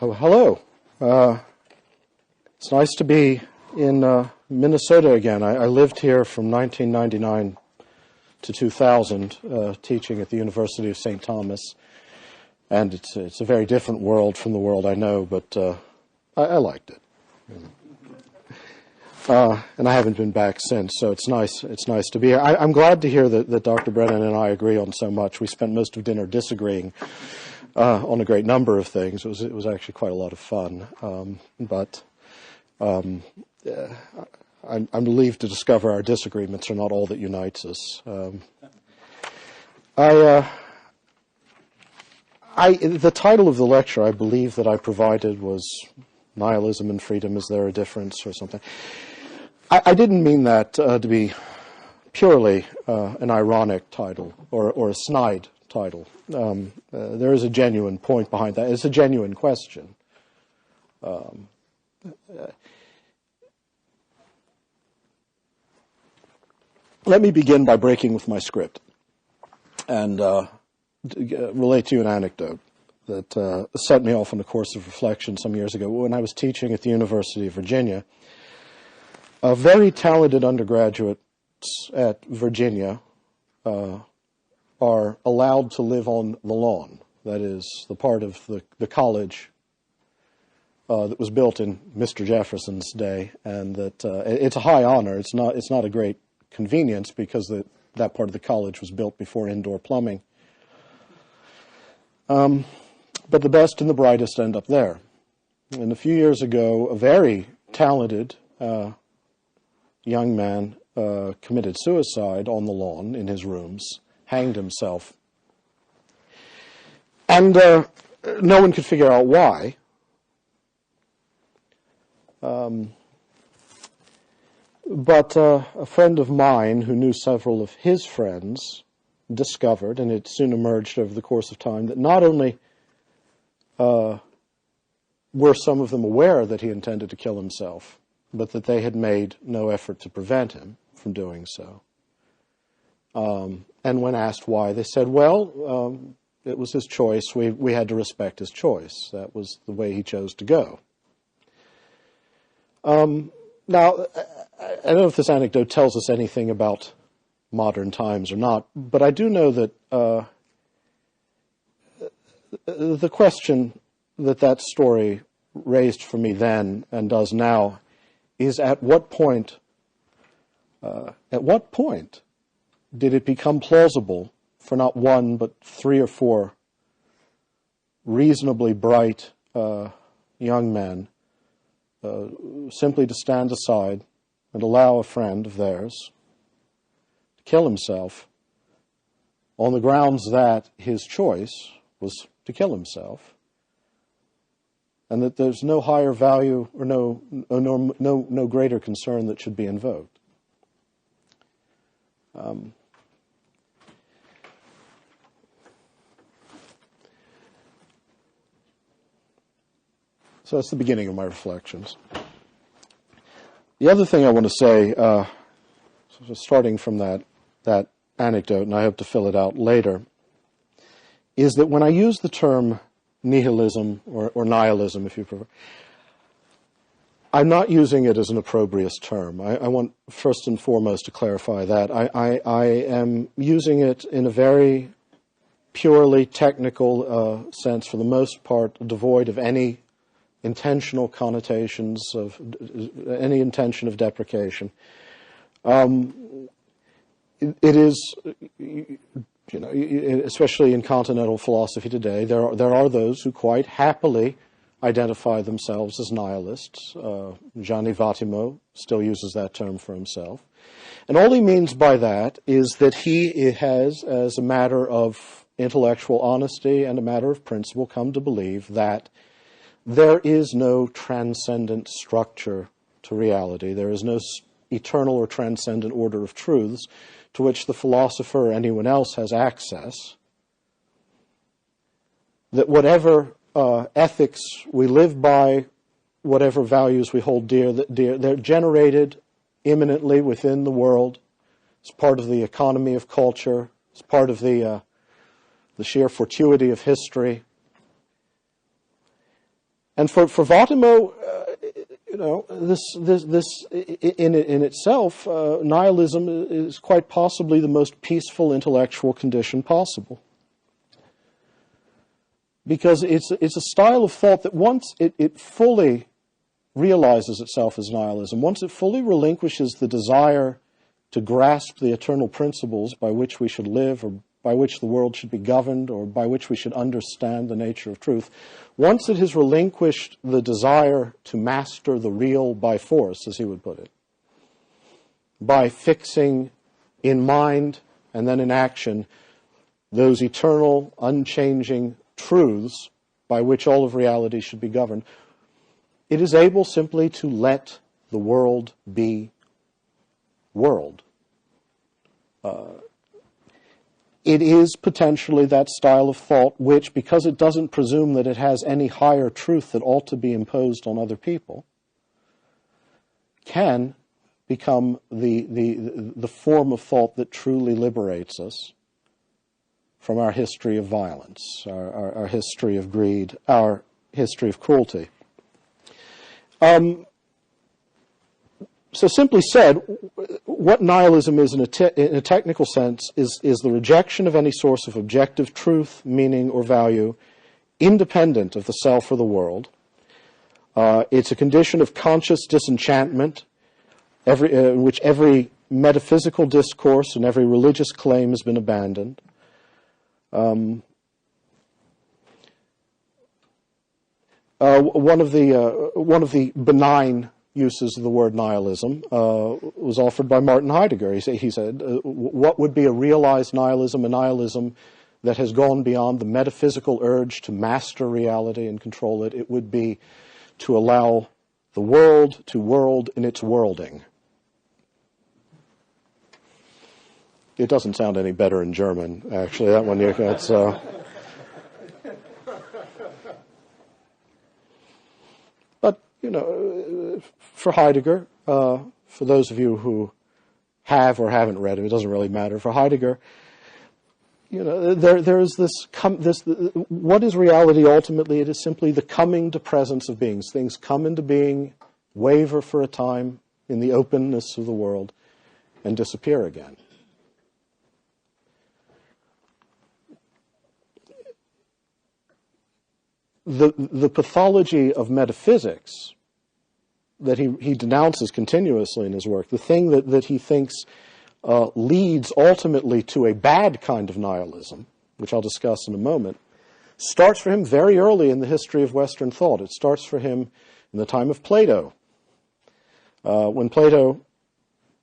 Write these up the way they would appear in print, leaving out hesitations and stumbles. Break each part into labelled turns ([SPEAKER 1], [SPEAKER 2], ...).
[SPEAKER 1] Oh, hello. It's nice to be in Minnesota again. I lived here from 1999 to 2000, teaching at the University of St. Thomas, and it's a very different world from the world I know, but I liked it. And I haven't been back since, so it's nice to be here. I'm glad to hear that Dr. Brennan and I agree on so much. We spent most of dinner disagreeing on a great number of things. It was actually quite a lot of fun. I'm relieved to discover our disagreements are not all that unites us. The title of the lecture, I believe, that I provided was Nihilism and Freedom, Is There a Difference, or something. I didn't mean that to be purely an ironic title or a snide title. There is a genuine point behind that. It's a genuine question. Let me begin by breaking with my script and relate to you an anecdote that set me off on a course of reflection some years ago. When I was teaching at the University of Virginia, very talented undergraduates at Virginia are allowed to live on the lawn. That is, the part of the college that was built in Mr. Jefferson's day, and that it's a high honor. It's not a great convenience because that part of the college was built before indoor plumbing. But the best and the brightest end up there. And a few years ago, a very talented young man committed suicide on the lawn in his rooms, hanged himself. And no one could figure out why. But a friend of mine who knew several of his friends discovered, and it soon emerged over the course of time, that not only were some of them aware that he intended to kill himself, but that they had made no effort to prevent him from doing so. And when asked why, they said, well, it was his choice. We had to respect his choice. That was the way he chose to go. Now, I don't know if this anecdote tells us anything about modern times or not, but I do know that the question that story raised for me then and does now is at what point did it become plausible for not one but three or four reasonably bright young men simply to stand aside and allow a friend of theirs to kill himself on the grounds that his choice was to kill himself, and that there's no higher value or no greater concern that should be invoked. So that's the beginning of my reflections. The other thing I want to say, starting from that anecdote, and I hope to fill it out later, is that when I use the term nihilism or nihilism, if you prefer, I'm not using it as an opprobrious term. I want first and foremost to clarify that. I am using it in a very purely technical sense, for the most part, devoid of any intentional connotations, of any intention of deprecation. It is, especially in continental philosophy today, there are those who quite happily identify themselves as nihilists. Gianni Vattimo still uses that term for himself. And all he means by that is that he has, as a matter of intellectual honesty and a matter of principle, come to believe that there is no transcendent structure to reality. There is no eternal or transcendent order of truths to which the philosopher or anyone else has access. That whatever ethics we live by, whatever values we hold dear, they're generated immanently within the world. It's part of the economy of culture. It's part of the the sheer fortuity of history. And for Vattimo, this in itself, nihilism is quite possibly the most peaceful intellectual condition possible. Because it's a style of thought that once it fully realizes itself as nihilism, once it fully relinquishes the desire to grasp the eternal principles by which we should live, or by which the world should be governed, or by which we should understand the nature of truth, once it has relinquished the desire to master the real by force, as he would put it, by fixing in mind and then in action those eternal, unchanging truths by which all of reality should be governed, it is able simply to let the world be world. It is potentially that style of thought which, because it doesn't presume that it has any higher truth that ought to be imposed on other people, can become the form of thought that truly liberates us from our history of violence, our history of greed, our history of cruelty. So simply said, what nihilism is in a technical sense is the rejection of any source of objective truth, meaning, or value independent of the self or the world. It's a condition of conscious disenchantment in which every metaphysical discourse and every religious claim has been abandoned. One of the benign uses of the word nihilism was offered by Martin Heidegger. He said, what would be a realized nihilism, a nihilism that has gone beyond the metaphysical urge to master reality and control it? It would be to allow the world to world in its worlding. It doesn't sound any better in German, actually. That one, it's... for Heidegger, for those of you who have or haven't read him, it doesn't really matter. For Heidegger, there is this. What is reality ultimately? It is simply the coming to presence of beings. Things come into being, waver for a time in the openness of the world, and disappear again. The pathology of metaphysics that he denounces continuously in his work, the thing that he thinks leads ultimately to a bad kind of nihilism, which I'll discuss in a moment, starts for him very early in the history of Western thought. It starts for him in the time of Plato, when Plato,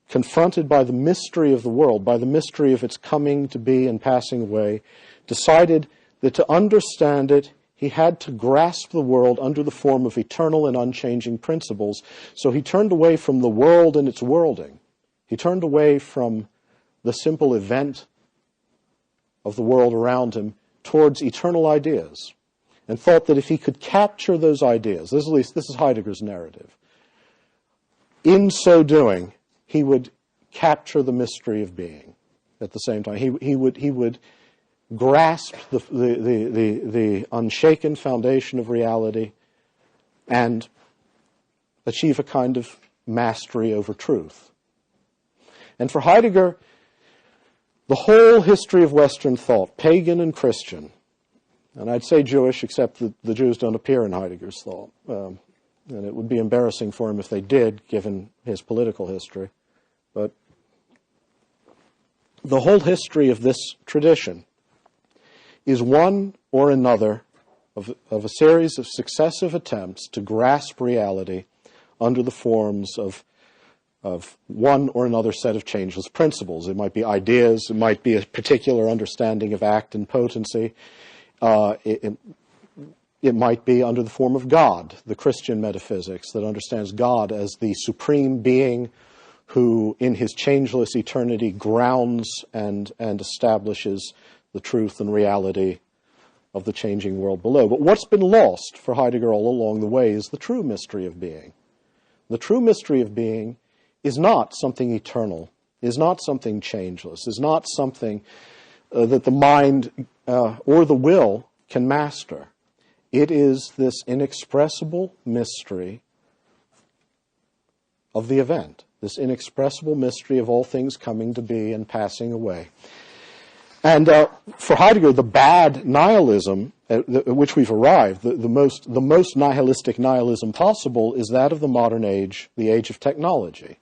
[SPEAKER 1] confronted by the mystery of the world, by the mystery of its coming to be and passing away, decided that to understand it, he had to grasp the world under the form of eternal and unchanging principles. So he turned away from the world and its worlding. He turned away from the simple event of the world around him towards eternal ideas, and thought that if he could capture those ideas, this is Heidegger's narrative, in so doing, he would capture the mystery of being at the same time. He would grasp the unshaken foundation of reality and achieve a kind of mastery over truth. And for Heidegger, the whole history of Western thought, pagan and Christian, and I'd say Jewish, except that the Jews don't appear in Heidegger's thought, and it would be embarrassing for him if they did, given his political history, but the whole history of this tradition is one or another of a series of successive attempts to grasp reality under the forms of one or another set of changeless principles. It might be ideas, it might be a particular understanding of act and potency, it might be under the form of God, the Christian metaphysics that understands God as the supreme being who in his changeless eternity grounds and establishes the truth and reality of the changing world below. But what's been lost for Heidegger all along the way is the true mystery of being. The true mystery of being is not something eternal, is not something changeless, is not something that the mind or the will can master. It is this inexpressible mystery of the event, this inexpressible mystery of all things coming to be and passing away. And for Heidegger, the bad nihilism at which we've arrived, the most nihilistic nihilism possible, is that of the modern age, the age of technology,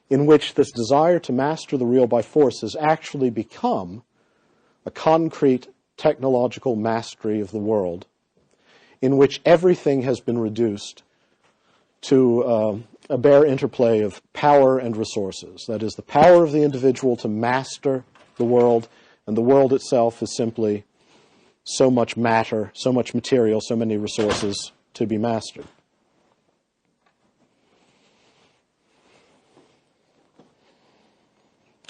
[SPEAKER 1] in which this desire to master the real by force has actually become a concrete technological mastery of the world, in which everything has been reduced to a bare interplay of power and resources. That is, the power of the individual to master the world, and the world itself is simply so much matter, so much material, so many resources to be mastered.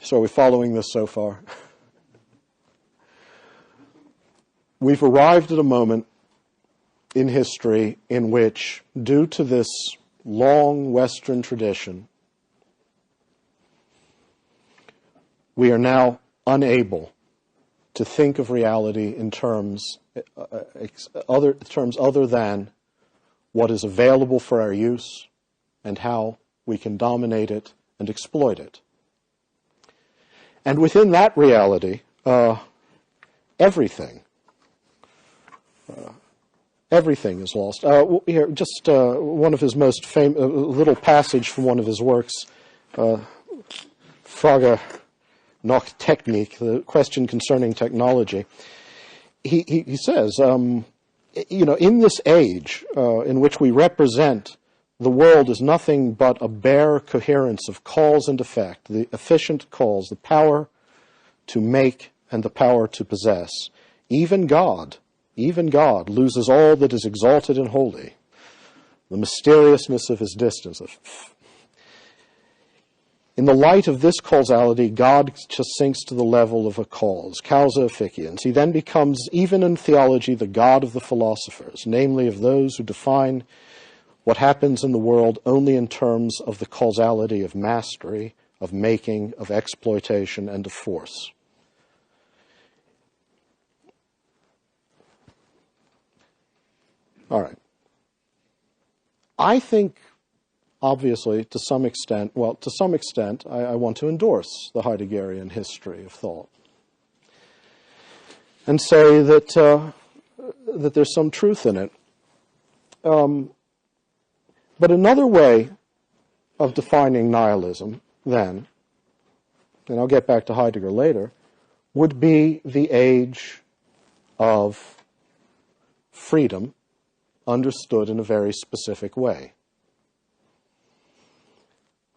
[SPEAKER 1] So are we following this so far? We've arrived at a moment in history in which, due to this long Western tradition, we are now unable to think of reality in terms other than what is available for our use and how we can dominate it and exploit it. And within that reality, everything is lost. Here, just one of his most famous, little passage from one of his works, Frage nach Technik, the question concerning technology. He says, in this age in which we represent the world as nothing but a bare coherence of cause and effect, the efficient cause, the power to make and the power to possess, even God loses all that is exalted and holy, the mysteriousness of his distance. In the light of this causality, God just sinks to the level of a cause, causa efficiens. He then becomes, even in theology, the God of the philosophers, namely of those who define what happens in the world only in terms of the causality of mastery, of making, of exploitation, and of force. All right. I think, obviously, to some extent, I want to endorse the Heideggerian history of thought and say that there's some truth in it. But another way of defining nihilism, then, and I'll get back to Heidegger later, would be the age of freedom understood in a very specific way.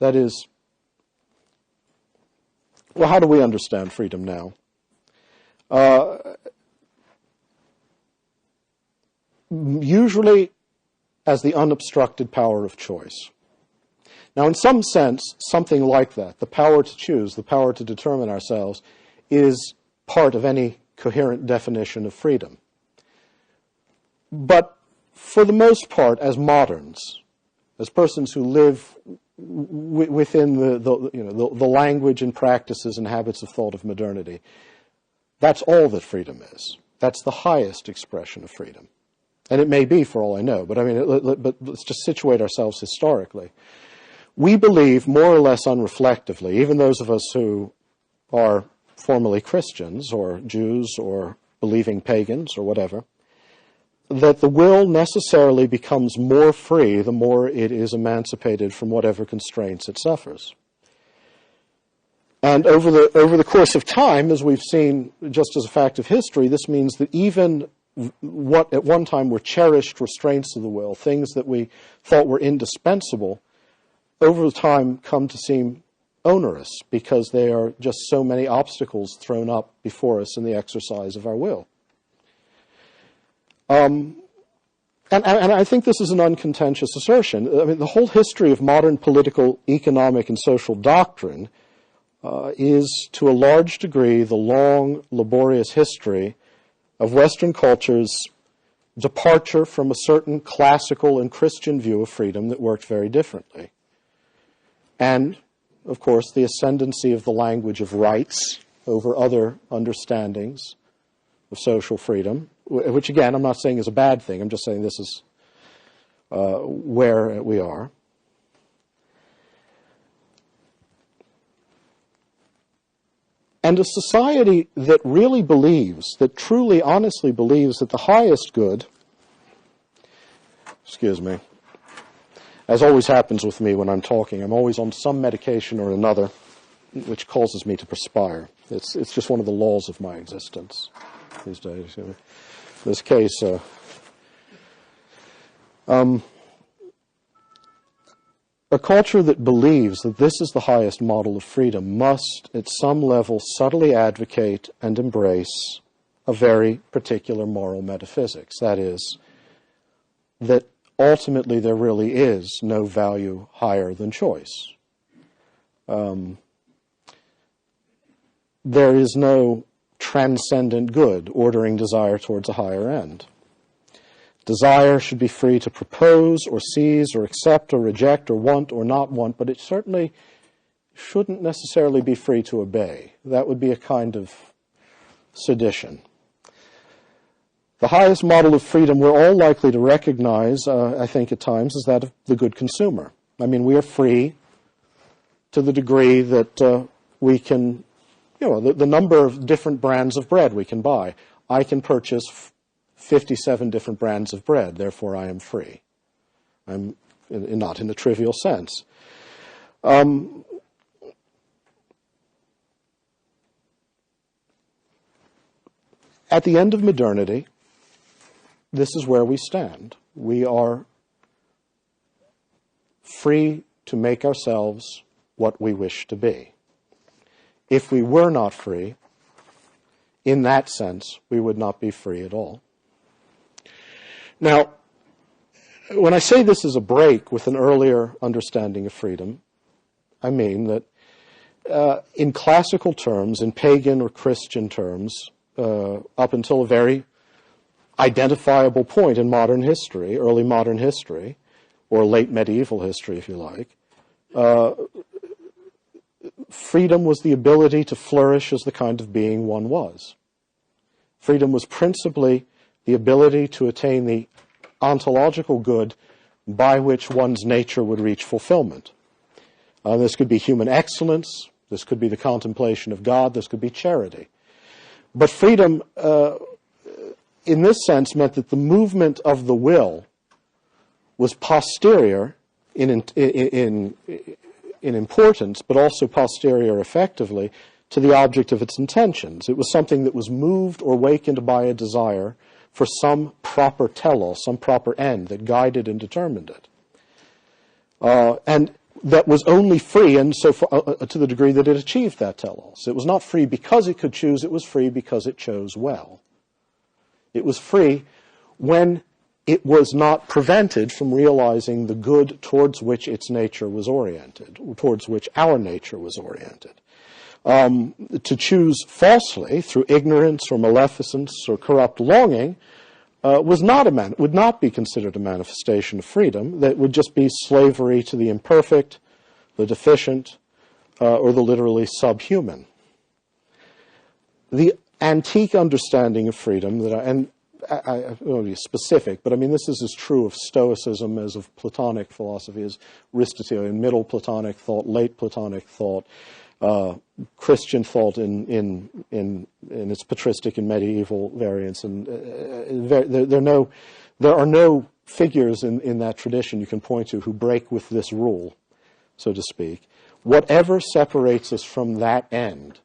[SPEAKER 1] That is, well, how do we understand freedom now? Usually as the unobstructed power of choice. Now, in some sense, something like that, the power to choose, the power to determine ourselves, is part of any coherent definition of freedom. But for the most part, as moderns, as persons who live within the language and practices and habits of thought of modernity, that's all that freedom is. That's the highest expression of freedom. And it may be, for all I know, but but let's just situate ourselves historically. We believe, more or less unreflectively, even those of us who are formally Christians or Jews or believing pagans or whatever, that the will necessarily becomes more free the more it is emancipated from whatever constraints it suffers. And over the course of time, as we've seen just as a fact of history, this means that even what at one time were cherished restraints of the will, things that we thought were indispensable, over time come to seem onerous because they are just so many obstacles thrown up before us in the exercise of our will. And I think this is an uncontentious assertion. I mean, the whole history of modern political, economic, and social doctrine is, to a large degree, the long, laborious history of Western culture's departure from a certain classical and Christian view of freedom that worked very differently. And, of course, the ascendancy of the language of rights over other understandings of social freedom, which again I'm not saying is a bad thing, I'm just saying this is where we are. And a society that really believes, that truly, honestly believes that the highest good, excuse me, as always happens with me when I'm talking, I'm always on some medication or another which causes me to perspire. It's just one of the laws of my existence these days. In this case, a culture that believes that this is the highest model of freedom must, at some level, subtly advocate and embrace a very particular moral metaphysics. That is, that ultimately there really is no value higher than choice. There is no transcendent good ordering desire towards a higher end. Desire should be free to propose or seize or accept or reject or want or not want, but it certainly shouldn't necessarily be free to obey. That would be a kind of sedition. The highest model of freedom we're all likely to recognize, I think at times, is that of the good consumer. I mean, we are free to the degree that we can, the number of different brands of bread we can buy. I can purchase 57 different brands of bread, therefore I am free. I'm not in a trivial sense. At the end of modernity, this is where we stand. We are free to make ourselves what we wish to be. If we were not free, in that sense, we would not be free at all. Now, when I say this is a break with an earlier understanding of freedom, I mean that in classical terms, in pagan or Christian terms, up until a very identifiable point in modern history, early modern history, or late medieval history, if you like, freedom was the ability to flourish as the kind of being one was. Freedom was principally the ability to attain the ontological good by which one's nature would reach fulfillment. This could be human excellence, this could be the contemplation of God, this could be charity. But freedom, in this sense, meant that the movement of the will was posterior in importance, but also posterior effectively to the object of its intentions. It was something that was moved or wakened by a desire for some proper telos, some proper end that guided and determined it. And that was only free and so far, to the degree that it achieved that telos. It was not free because it could choose, it was free because it chose well. It was free when it was not prevented from realizing the good towards which its nature was oriented, towards which our nature was oriented. To choose falsely through ignorance or maleficence or corrupt longing would not be considered a manifestation of freedom. That would just be slavery to the imperfect, the deficient, or the literally subhuman. The antique understanding of freedom I won't be specific, but I mean this is as true of Stoicism as of Platonic philosophy, as Aristotelian, Middle Platonic thought, Late Platonic thought, Christian thought in its patristic and medieval variants, and there are no figures in that tradition you can point to who break with this rule, so to speak. Whatever separates us from that end,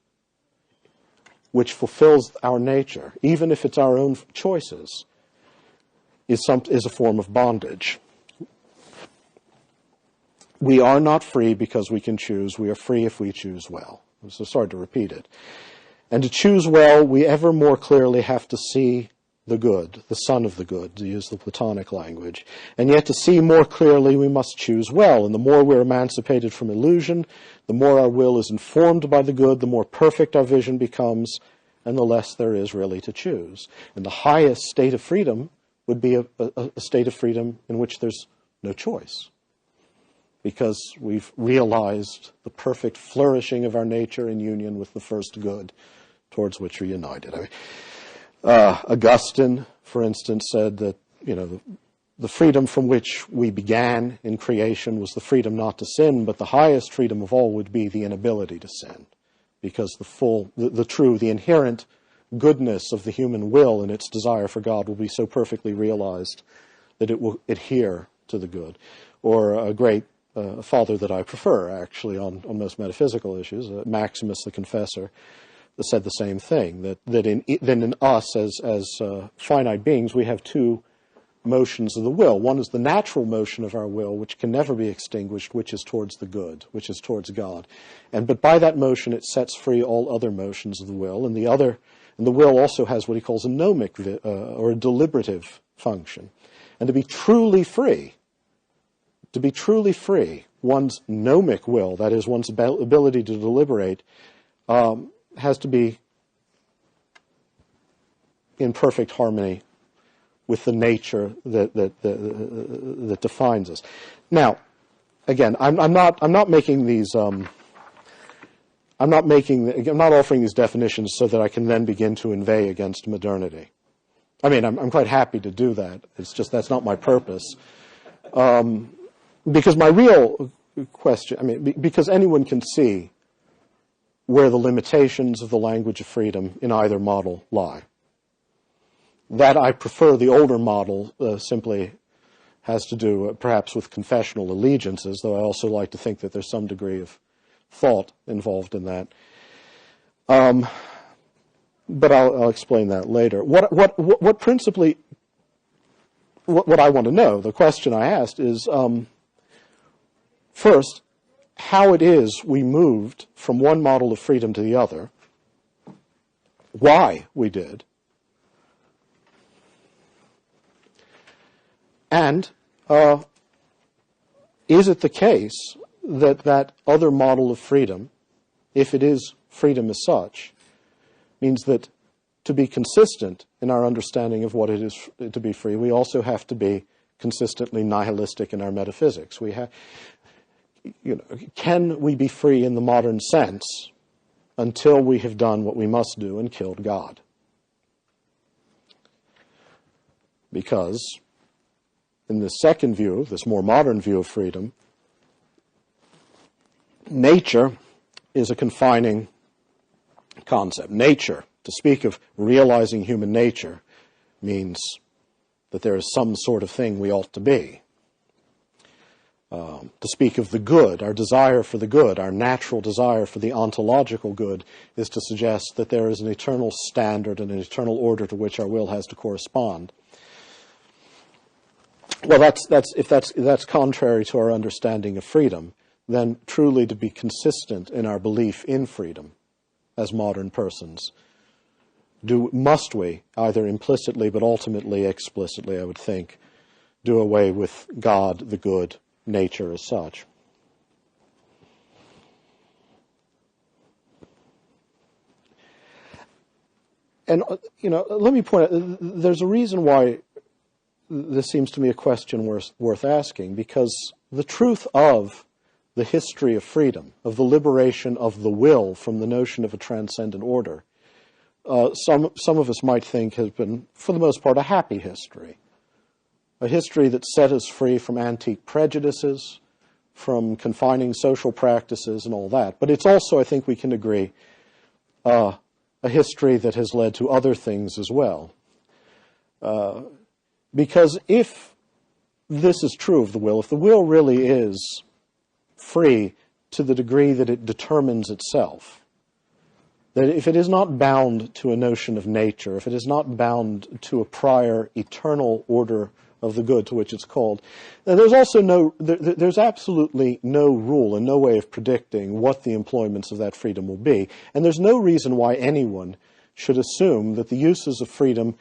[SPEAKER 1] which fulfills our nature, even if it's our own choices, is a form of bondage. We are not free because we can choose. We are free if we choose well. I'm so sorry to repeat it. And to choose well, we ever more clearly have to see the good, the son of the good, to use the Platonic language. And yet to see more clearly, we must choose well. And the more we're emancipated from illusion, the more our will is informed by the good, the more perfect our vision becomes, and the less there is really to choose. And the highest state of freedom would be a state of freedom in which there's no choice, because we've realized the perfect flourishing of our nature in union with the first good towards which we're united. Augustine, for instance, said that, the freedom from which we began in creation was the freedom not to sin, but the highest freedom of all would be the inability to sin, because the inherent goodness of the human will and its desire for God will be so perfectly realized that it will adhere to the good. Or a great father that I prefer, actually, on most metaphysical issues, Maximus the Confessor, said the same thing, that in us as finite beings, we have two motions of the will. One is the natural motion of our will, which can never be extinguished, which is towards the good, which is towards God. But by that motion, it sets free all other motions of the will, and the will also has what he calls a gnomic or a deliberative function. And to be truly free, one's gnomic will, that is, one's ability to deliberate, has to be in perfect harmony with the nature that defines us. Now, again, I'm not offering these definitions so that I can then begin to inveigh against modernity. I mean, I'm quite happy to do that. It's just that's not my purpose. Because my real question, because anyone can see where the limitations of the language of freedom in either model lie. That I prefer the older model simply has to do perhaps with confessional allegiances, though I also like to think that there's some degree of thought involved in that. But I'll explain that later. What principally, what I want to know, the question I asked is, first, how it is we moved from one model of freedom to the other, why we did, and is it the case that that other model of freedom, if it is freedom as such, means that to be consistent in our understanding of what it is to be free, we also have to be consistently nihilistic in our metaphysics. Can we be free in the modern sense until we have done what we must do and killed God? Because in this second view, this more modern view of freedom, nature is a confining concept. Nature, to speak of realizing human nature, means that there is some sort of thing we ought to be. To speak of the good, our desire for the good, our natural desire for the ontological good, is to suggest that there is an eternal standard and an eternal order to which our will has to correspond. Well, if that's contrary to our understanding of freedom, then truly to be consistent in our belief in freedom as modern persons, must we, either implicitly but ultimately explicitly, I would think, do away with God, the good, nature as such. And, let me point out, there's a reason why this seems to me a question worth asking, because the truth of the history of freedom, of the liberation of the will from the notion of a transcendent order, some of us might think has been, for the most part, a happy history. A history that set us free from antique prejudices, from confining social practices and all that. But it's also, I think we can agree, a history that has led to other things as well. Because if this is true of the will, if the will really is free to the degree that it determines itself, that if it is not bound to a notion of nature, if it is not bound to a prior eternal order of the good to which it's called, then there's absolutely no rule and no way of predicting what the employments of that freedom will be. And there's no reason why anyone should assume that the uses of freedom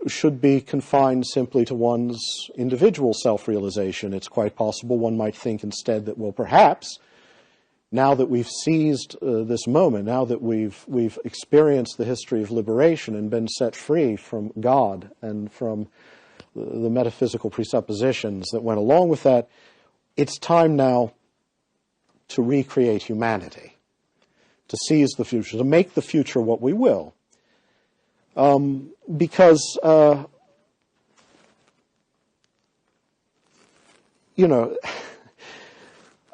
[SPEAKER 1] should be confined simply to one's individual self-realization. It's quite possible one might think instead that, well, perhaps, now that we've seized this moment, now that we've experienced the history of liberation and been set free from God and from the metaphysical presuppositions that went along with that, it's time now to recreate humanity, to seize the future, to make the future what we will. Because,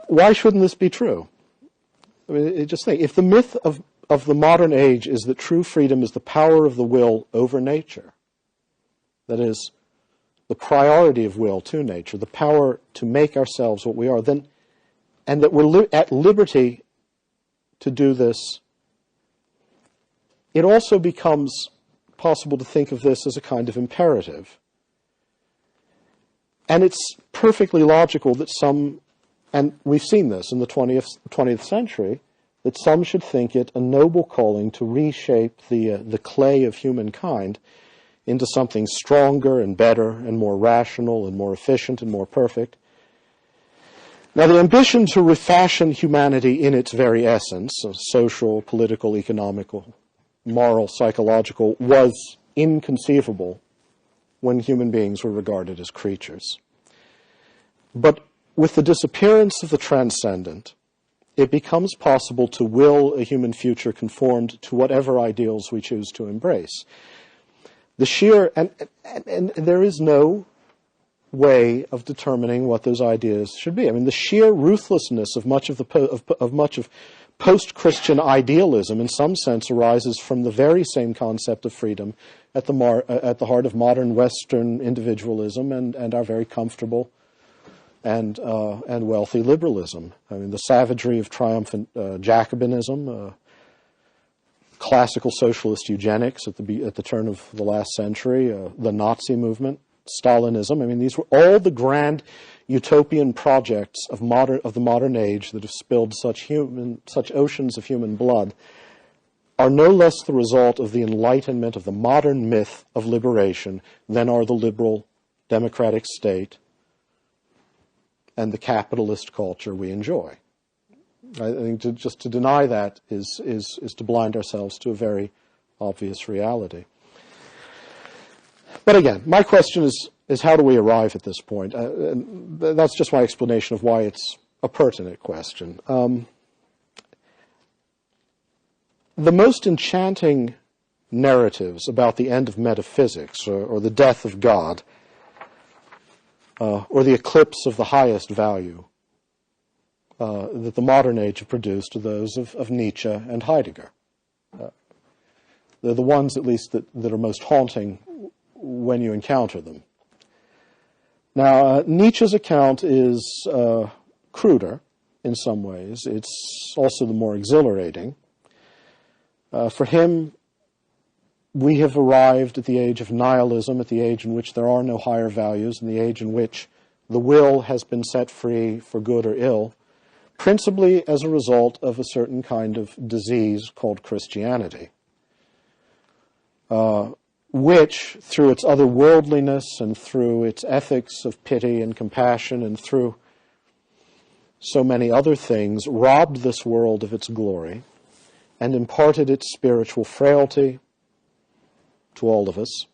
[SPEAKER 1] why shouldn't this be true? I mean, just think, if the myth of the modern age is that true freedom is the power of the will over nature, that is, the priority of will to nature, the power to make ourselves what we are, then, and that we're at liberty to do this, it also becomes possible to think of this as a kind of imperative. And it's perfectly logical that some, and we've seen this in the 20th century, that some should think it a noble calling to reshape the clay of humankind into something stronger and better and more rational and more efficient and more perfect. Now, the ambition to refashion humanity in its very essence, social, political, economical, moral, psychological, was inconceivable when human beings were regarded as creatures. But with the disappearance of the transcendent, it becomes possible to will a human future conformed to whatever ideals we choose to embrace. The sheer, and there is no way of determining what those ideas should be. I mean, the sheer ruthlessness of much of post-Christian idealism, in some sense, arises from the very same concept of freedom at the heart of modern Western individualism and our very comfortable and wealthy liberalism. I mean, the savagery of triumphant Jacobinism, classical socialist eugenics at the turn of the last century, the Nazi movement, Stalinism. I mean, these were all the grand utopian projects of the modern age that have spilled such oceans of human blood, are no less the result of the enlightenment of the modern myth of liberation than are the liberal democratic state and the capitalist culture we enjoy. I think just to deny that is to blind ourselves to a very obvious reality. But again, my question is how do we arrive at this point? And that's just my explanation of why it's a pertinent question. The most enchanting narratives about the end of metaphysics or the death of God or the eclipse of the highest value that the modern age have produced are those of Nietzsche and Heidegger. They're the ones, at least, that are most haunting when you encounter them. Now, Nietzsche's account is cruder in some ways. It's also the more exhilarating. For him, we have arrived at the age of nihilism, at the age in which there are no higher values, and the age in which the will has been set free for good or ill, principally as a result of a certain kind of disease called Christianity, which, through its otherworldliness and through its ethics of pity and compassion and through so many other things, robbed this world of its glory and imparted its spiritual frailty to all of us.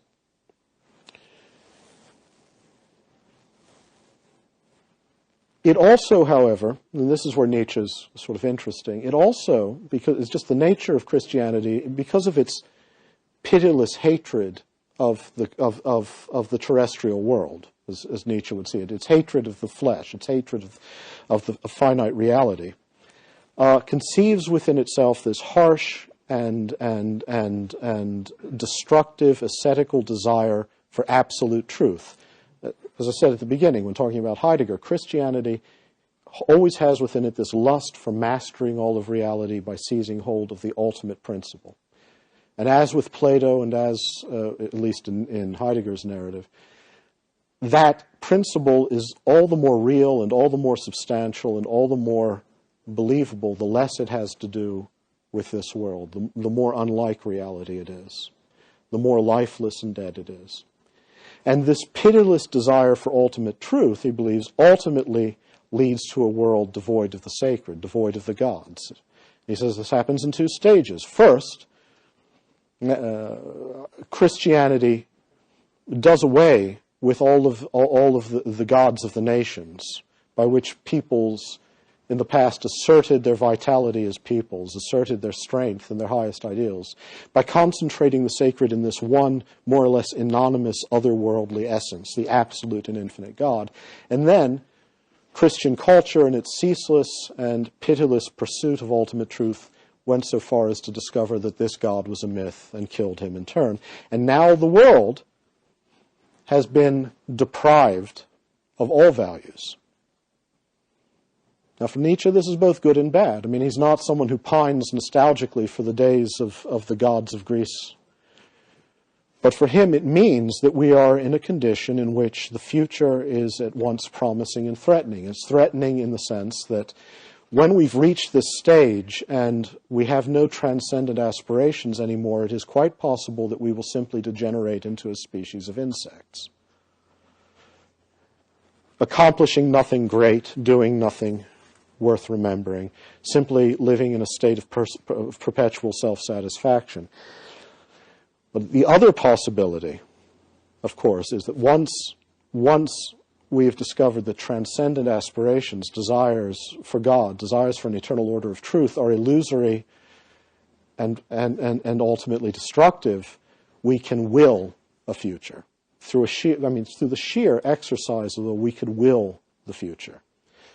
[SPEAKER 1] It also, however, and this is where Nietzsche's sort of interesting, it also, because it's just the nature of Christianity, because of its pitiless hatred of the terrestrial world, as Nietzsche would see it, its hatred of the flesh, its hatred of finite reality, conceives within itself this harsh and destructive ascetical desire for absolute truth. As I said at the beginning, when talking about Heidegger, Christianity always has within it this lust for mastering all of reality by seizing hold of the ultimate principle. And as with Plato and as, at least in Heidegger's narrative, that principle is all the more real and all the more substantial and all the more believable the less it has to do with this world, the more unlike reality it is, the more lifeless and dead it is. And this pitiless desire for ultimate truth, he believes, ultimately leads to a world devoid of the sacred, devoid of the gods. He says this happens in two stages. First, Christianity does away with all of the gods of the nations, by which peoples in the past asserted their vitality as peoples, asserted their strength and their highest ideals, by concentrating the sacred in this one, more or less anonymous, otherworldly essence, the absolute and infinite God. And then Christian culture, in its ceaseless and pitiless pursuit of ultimate truth, went so far as to discover that this God was a myth and killed him in turn. And now the world has been deprived of all values. Now, for Nietzsche, this is both good and bad. I mean, he's not someone who pines nostalgically for the days of the gods of Greece. But for him, it means that we are in a condition in which the future is at once promising and threatening. It's threatening in the sense that when we've reached this stage and we have no transcendent aspirations anymore, it is quite possible that we will simply degenerate into a species of insects, accomplishing nothing great, doing nothing worth remembering, simply living in a state of perpetual self-satisfaction. But the other possibility, of course, is that once we have discovered that transcendent aspirations, desires for God, desires for an eternal order of truth are illusory and ultimately destructive, we can will a future. Through the sheer exercise of the will, we could will the future.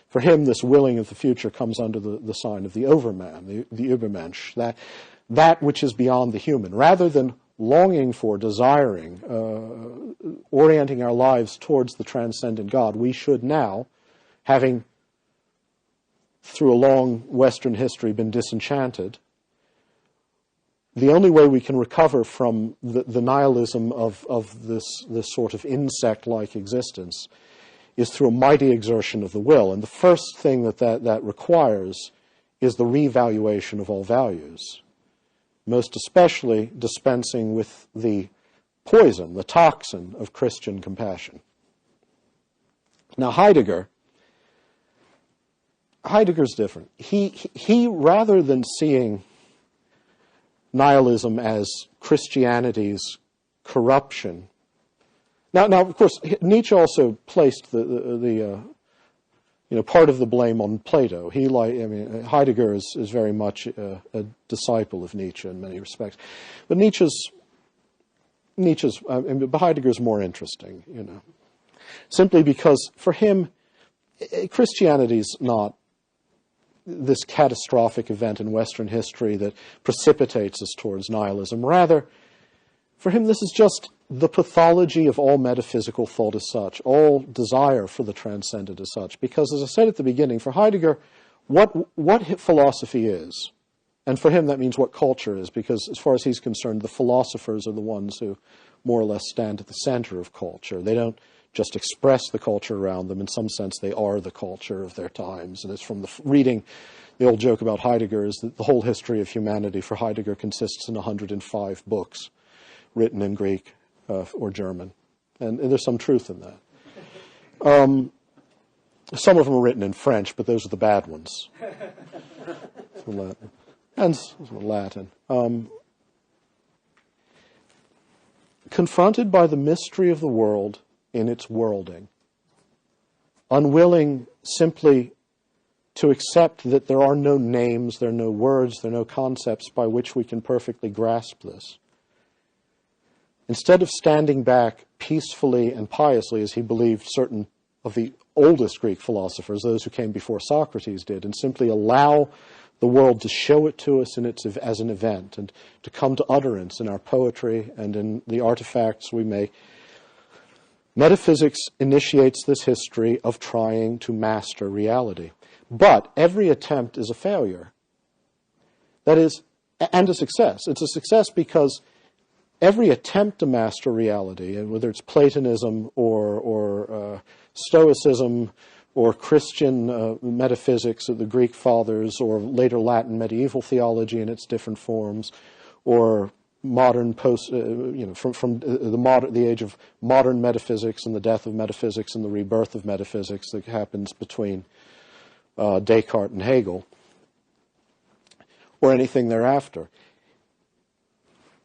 [SPEAKER 1] For him, this willing of the future comes under the sign of the overman, the Übermensch, that which is beyond the human. Rather than longing for, desiring, orienting our lives towards the transcendent God, we should now, having through a long Western history been disenchanted, the only way we can recover from the nihilism of this sort of insect-like existence is through a mighty exertion of the will. And the first thing that requires is the revaluation of all values, most especially dispensing with the poison, the toxin of Christian compassion. Now Heidegger's different. He rather than seeing nihilism as Christianity's corruption. Now, of course, Nietzsche also placed the part of the blame on Plato. Heidegger is very much a disciple of Nietzsche in many respects, but Heidegger's more interesting, simply because for him, Christianity's not this catastrophic event in Western history that precipitates us towards nihilism. Rather, for him, this is just the pathology of all metaphysical thought as such, all desire for the transcendent as such. Because, as I said at the beginning, for Heidegger, what philosophy is, and for him that means what culture is, because as far as he's concerned, the philosophers are the ones who more or less stand at the center of culture. They don't just express the culture around them. In some sense, they are the culture of their times. And it's from reading the old joke about Heidegger is that the whole history of humanity for Heidegger consists in 105 books written in Greek or German. And there's some truth in that. Some of them are written in French, but those are the bad ones. And Latin. Confronted by the mystery of the world in its worlding, unwilling simply to accept that there are no names, there are no words, there are no concepts by which we can perfectly grasp this. Instead of standing back peacefully and piously, as he believed certain of the oldest Greek philosophers, those who came before Socrates did, and simply allow the world to show it to us as an event and to come to utterance in our poetry and in the artifacts we make, metaphysics initiates this history of trying to master reality. But every attempt is a failure. That is, and a success. It's a success because every attempt to master reality, and whether it's Platonism or Stoicism or Christian metaphysics of the Greek fathers, or later Latin medieval theology in its different forms, or modern from the age of modern metaphysics and the death of metaphysics and the rebirth of metaphysics that happens between Descartes and Hegel, or anything thereafter.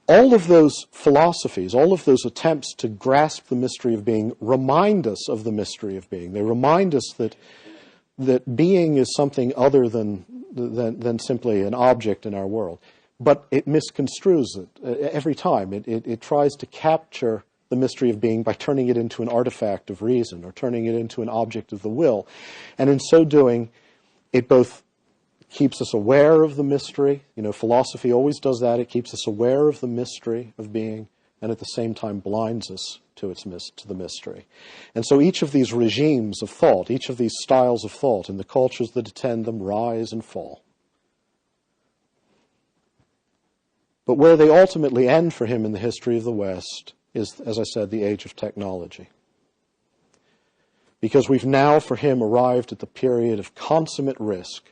[SPEAKER 1] All of those philosophies, all of those attempts to grasp the mystery of being remind us of the mystery of being. They remind us that that being is something other than simply an object in our world. But it misconstrues it every time. It tries to capture the mystery of being by turning it into an artifact of reason or turning it into an object of the will. And in so doing, it both keeps us aware of the mystery. Philosophy always does that. It keeps us aware of the mystery of being, and at the same time blinds us to the mystery. And so each of these regimes of thought, each of these styles of thought and the cultures that attend them rise and fall. But where they ultimately end for him in the history of the West is, as I said, the age of technology. Because we've now, for him, arrived at the period of consummate risk.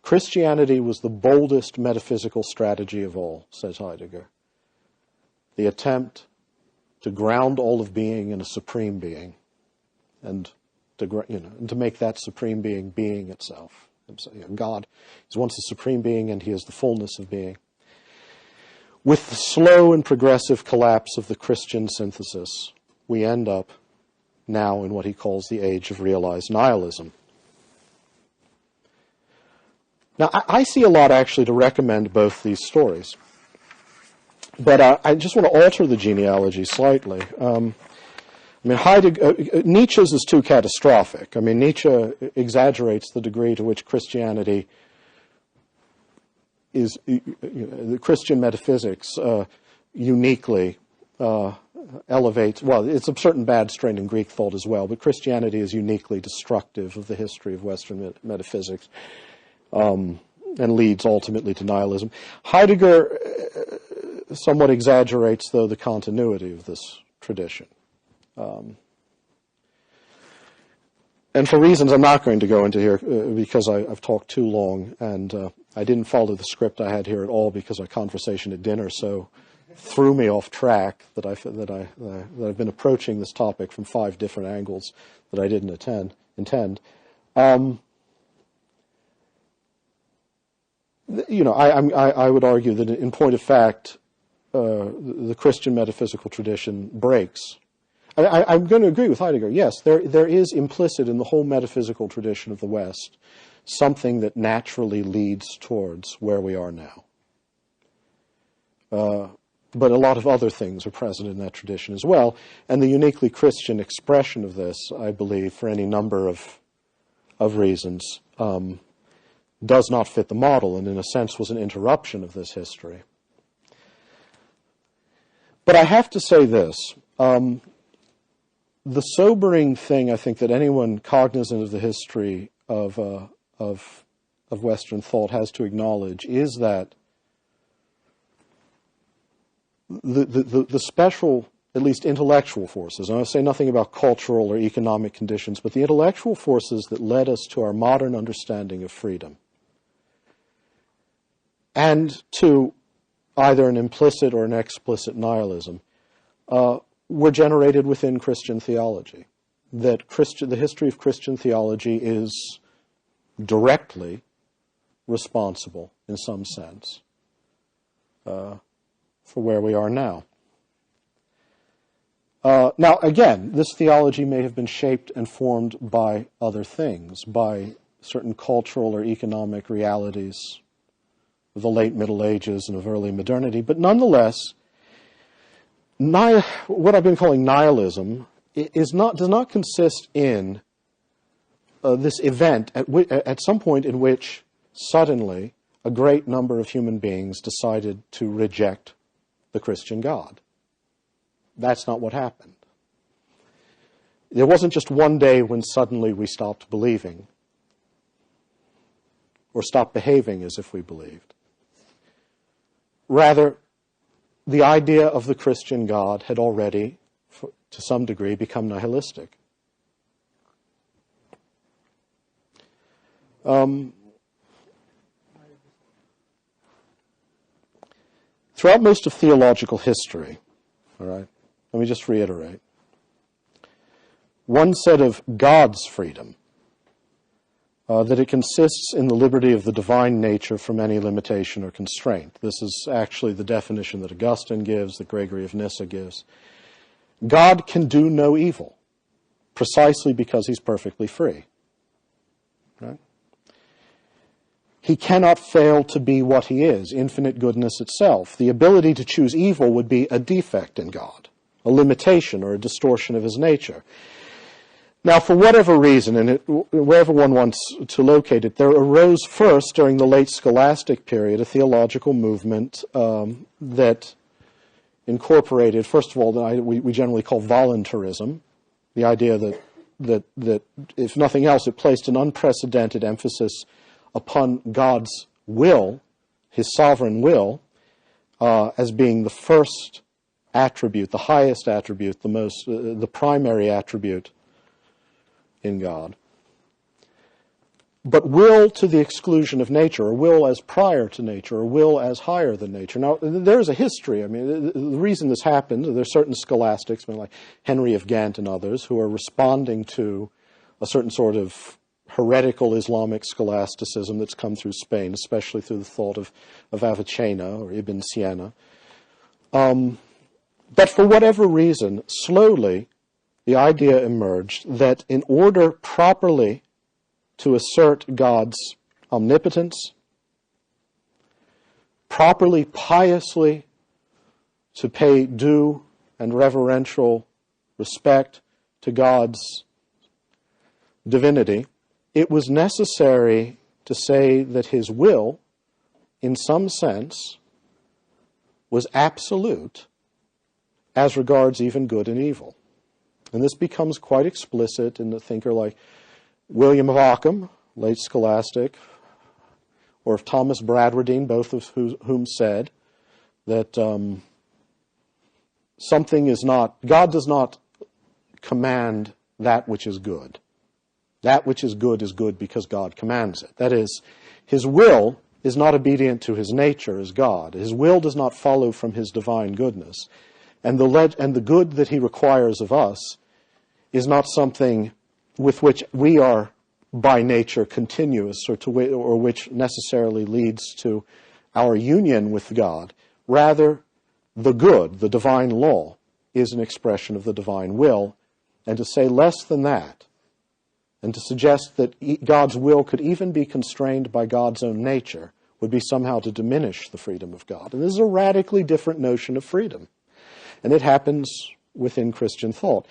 [SPEAKER 1] Christianity was the boldest metaphysical strategy of all, says Heidegger. The attempt to ground all of being in a supreme being, and to make that supreme being itself. God is once the supreme being, and he is the fullness of being. With the slow and progressive collapse of the Christian synthesis, we end up now in what he calls the age of realized nihilism. Now, I see a lot actually to recommend both these stories. But I just want to alter the genealogy slightly. Nietzsche's is too catastrophic. Nietzsche exaggerates the degree to which Christianity is, the Christian metaphysics uniquely elevates, well, it's a certain bad strain in Greek thought as well, but Christianity is uniquely destructive of the history of Western metaphysics and leads ultimately to nihilism. Heidegger somewhat exaggerates, though, the continuity of this tradition. And for reasons I'm not going to go into here because I've talked too long, and I didn't follow the script I had here at all because our conversation at dinner so threw me off track that I've been approaching this topic from 5 different angles that I didn't intend. I would argue that in point of fact, the Christian metaphysical tradition breaks. I'm going to agree with Heidegger. Yes, there is implicit in the whole metaphysical tradition of the West something that naturally leads towards where we are now. But a lot of other things are present in that tradition as well. And the uniquely Christian expression of this, I believe, for any number of reasons, does not fit the model, and in a sense was an interruption of this history. But I have to say this. The sobering thing, I think, that anyone cognizant of the history of Western thought has to acknowledge is that the special, at least intellectual forces, and I say nothing about cultural or economic conditions, but the intellectual forces that led us to our modern understanding of freedom and to either an implicit or an explicit nihilism, were generated within Christian theology. That the history of Christian theology is directly responsible, in some sense, for where we are now. Now, again, this theology may have been shaped and formed by other things, by certain cultural or economic realities of the late Middle Ages and of early modernity, but nonetheless, what I've been calling nihilism does not consist in this event at some point in which suddenly a great number of human beings decided to reject the Christian God. That's not what happened. There wasn't just one day when suddenly we stopped believing or stopped behaving as if we believed. Rather, the idea of the Christian God had already, to some degree, become nihilistic. Throughout most of theological history, all right, let me just reiterate, one said of God's freedom that it consists in the liberty of the divine nature from any limitation or constraint. This is actually the definition that Augustine gives, that Gregory of Nyssa gives. God can do no evil, precisely because he's perfectly free. right? He cannot fail to be what he is, infinite goodness itself. The ability to choose evil would be a defect in God, a limitation or a distortion of his nature. Now, for whatever reason, and wherever one wants to locate it, there arose first, during the late scholastic period, a theological movement that incorporated, first of all, we generally call voluntarism, the idea that if nothing else, it placed an unprecedented emphasis upon God's will, his sovereign will, as being the first attribute, the highest attribute, the primary attribute in God. But will to the exclusion of nature, or will as prior to nature, or will as higher than nature. Now, there's a history. I mean, the reason this happened, there's certain scholastics, like Henry of Ghent and others, who are responding to a certain sort of heretical Islamic scholasticism that's come through Spain, especially through the thought of Avicenna or Ibn Sina. But for whatever reason, slowly, the idea emerged that in order properly to assert God's omnipotence, properly, piously to pay due and reverential respect to God's divinity, it was necessary to say that his will, in some sense, was absolute as regards even good and evil. And this becomes quite explicit in a thinker like William of Ockham, late scholastic, or Thomas Bradwardine, both of whom said that God does not command that which is good. That which is good because God commands it. That is, his will is not obedient to his nature as God. His will does not follow from his divine goodness. And the good that he requires of us is not something with which we are by nature continuous or which necessarily leads to our union with God. Rather, the good, the divine law, is an expression of the divine will. And to say less than that, and to suggest that God's will could even be constrained by God's own nature, would be somehow to diminish the freedom of God. And this is a radically different notion of freedom. And it happens within Christian thought.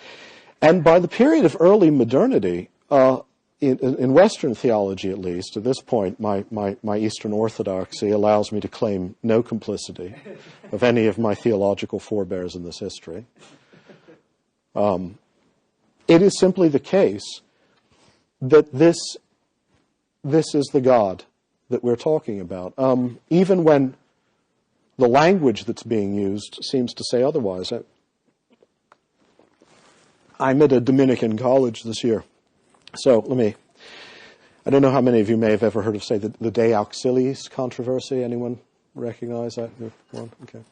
[SPEAKER 1] And by the period of early modernity, in Western theology at least, at this point, my Eastern Orthodoxy allows me to claim no complicity of any of my theological forebears in this history. It is simply the case that this is the God that we're talking about, even when the language that's being used seems to say otherwise. I'm at a Dominican college this year, so I don't know how many of you may have ever heard of, say, the De Auxiliis controversy. Anyone recognize that? One? Okay.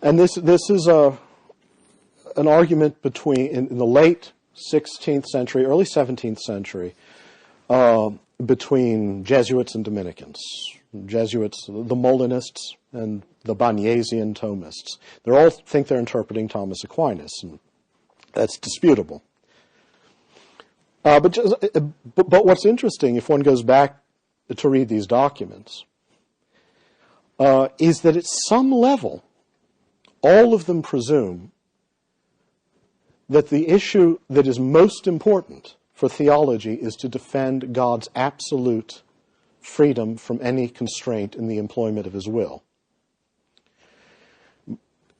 [SPEAKER 1] And this is an argument in the late 16th century, early 17th century, between Jesuits and Dominicans. Jesuits, the Molinists, and the Banyasian Thomists. They all think they're interpreting Thomas Aquinas, and that's disputable. But what's interesting, if one goes back to read these documents, is that at some level, all of them presume that the issue that is most important for theology is to defend God's absolute freedom from any constraint in the employment of his will.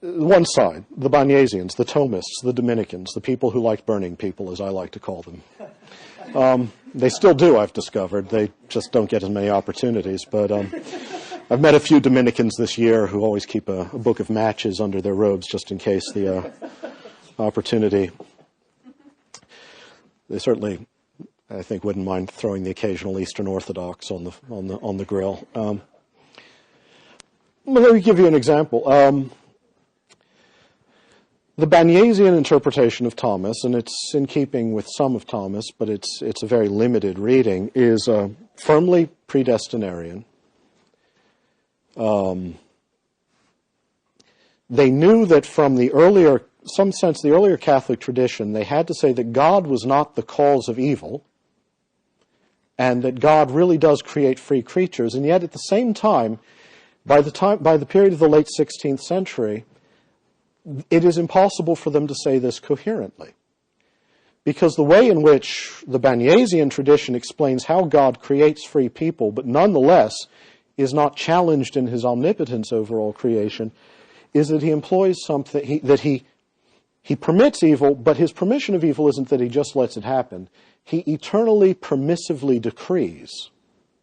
[SPEAKER 1] One side, the Banyasians, the Thomists, the Dominicans, the people who like burning people, as I like to call them. They still do, I've discovered. They just don't get as many opportunities. But I've met a few Dominicans this year who always keep a book of matches under their robes just in case the opportunity. They certainly, I think, wouldn't mind throwing the occasional Eastern Orthodox on the grill. Let me give you an example. The Banyasian interpretation of Thomas, and it's in keeping with some of Thomas, but it's a very limited reading, is firmly predestinarian. They knew that from the earlier Catholic tradition, they had to say that God was not the cause of evil, and that God really does create free creatures. And yet at the same time, by the period of the late 16th century, it is impossible for them to say this coherently. Because the way in which the Banyasian tradition explains how God creates free people, but nonetheless is not challenged in his omnipotence over all creation, is that he employs something, that he permits evil, but his permission of evil isn't that he just lets it happen. He eternally permissively decrees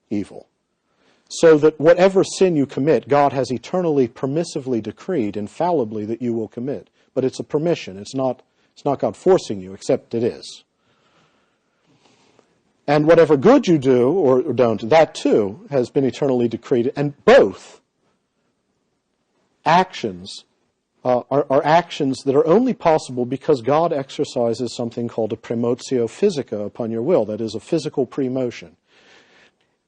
[SPEAKER 1] evil. So that whatever sin you commit, God has eternally permissively decreed, infallibly, that you will commit. But it's a permission. It's not God forcing you, except it is. And whatever good you do or don't, that too has been eternally decreed. And both actions are actions that are only possible because God exercises something called a premotio physica upon your will, that is, a physical premotion.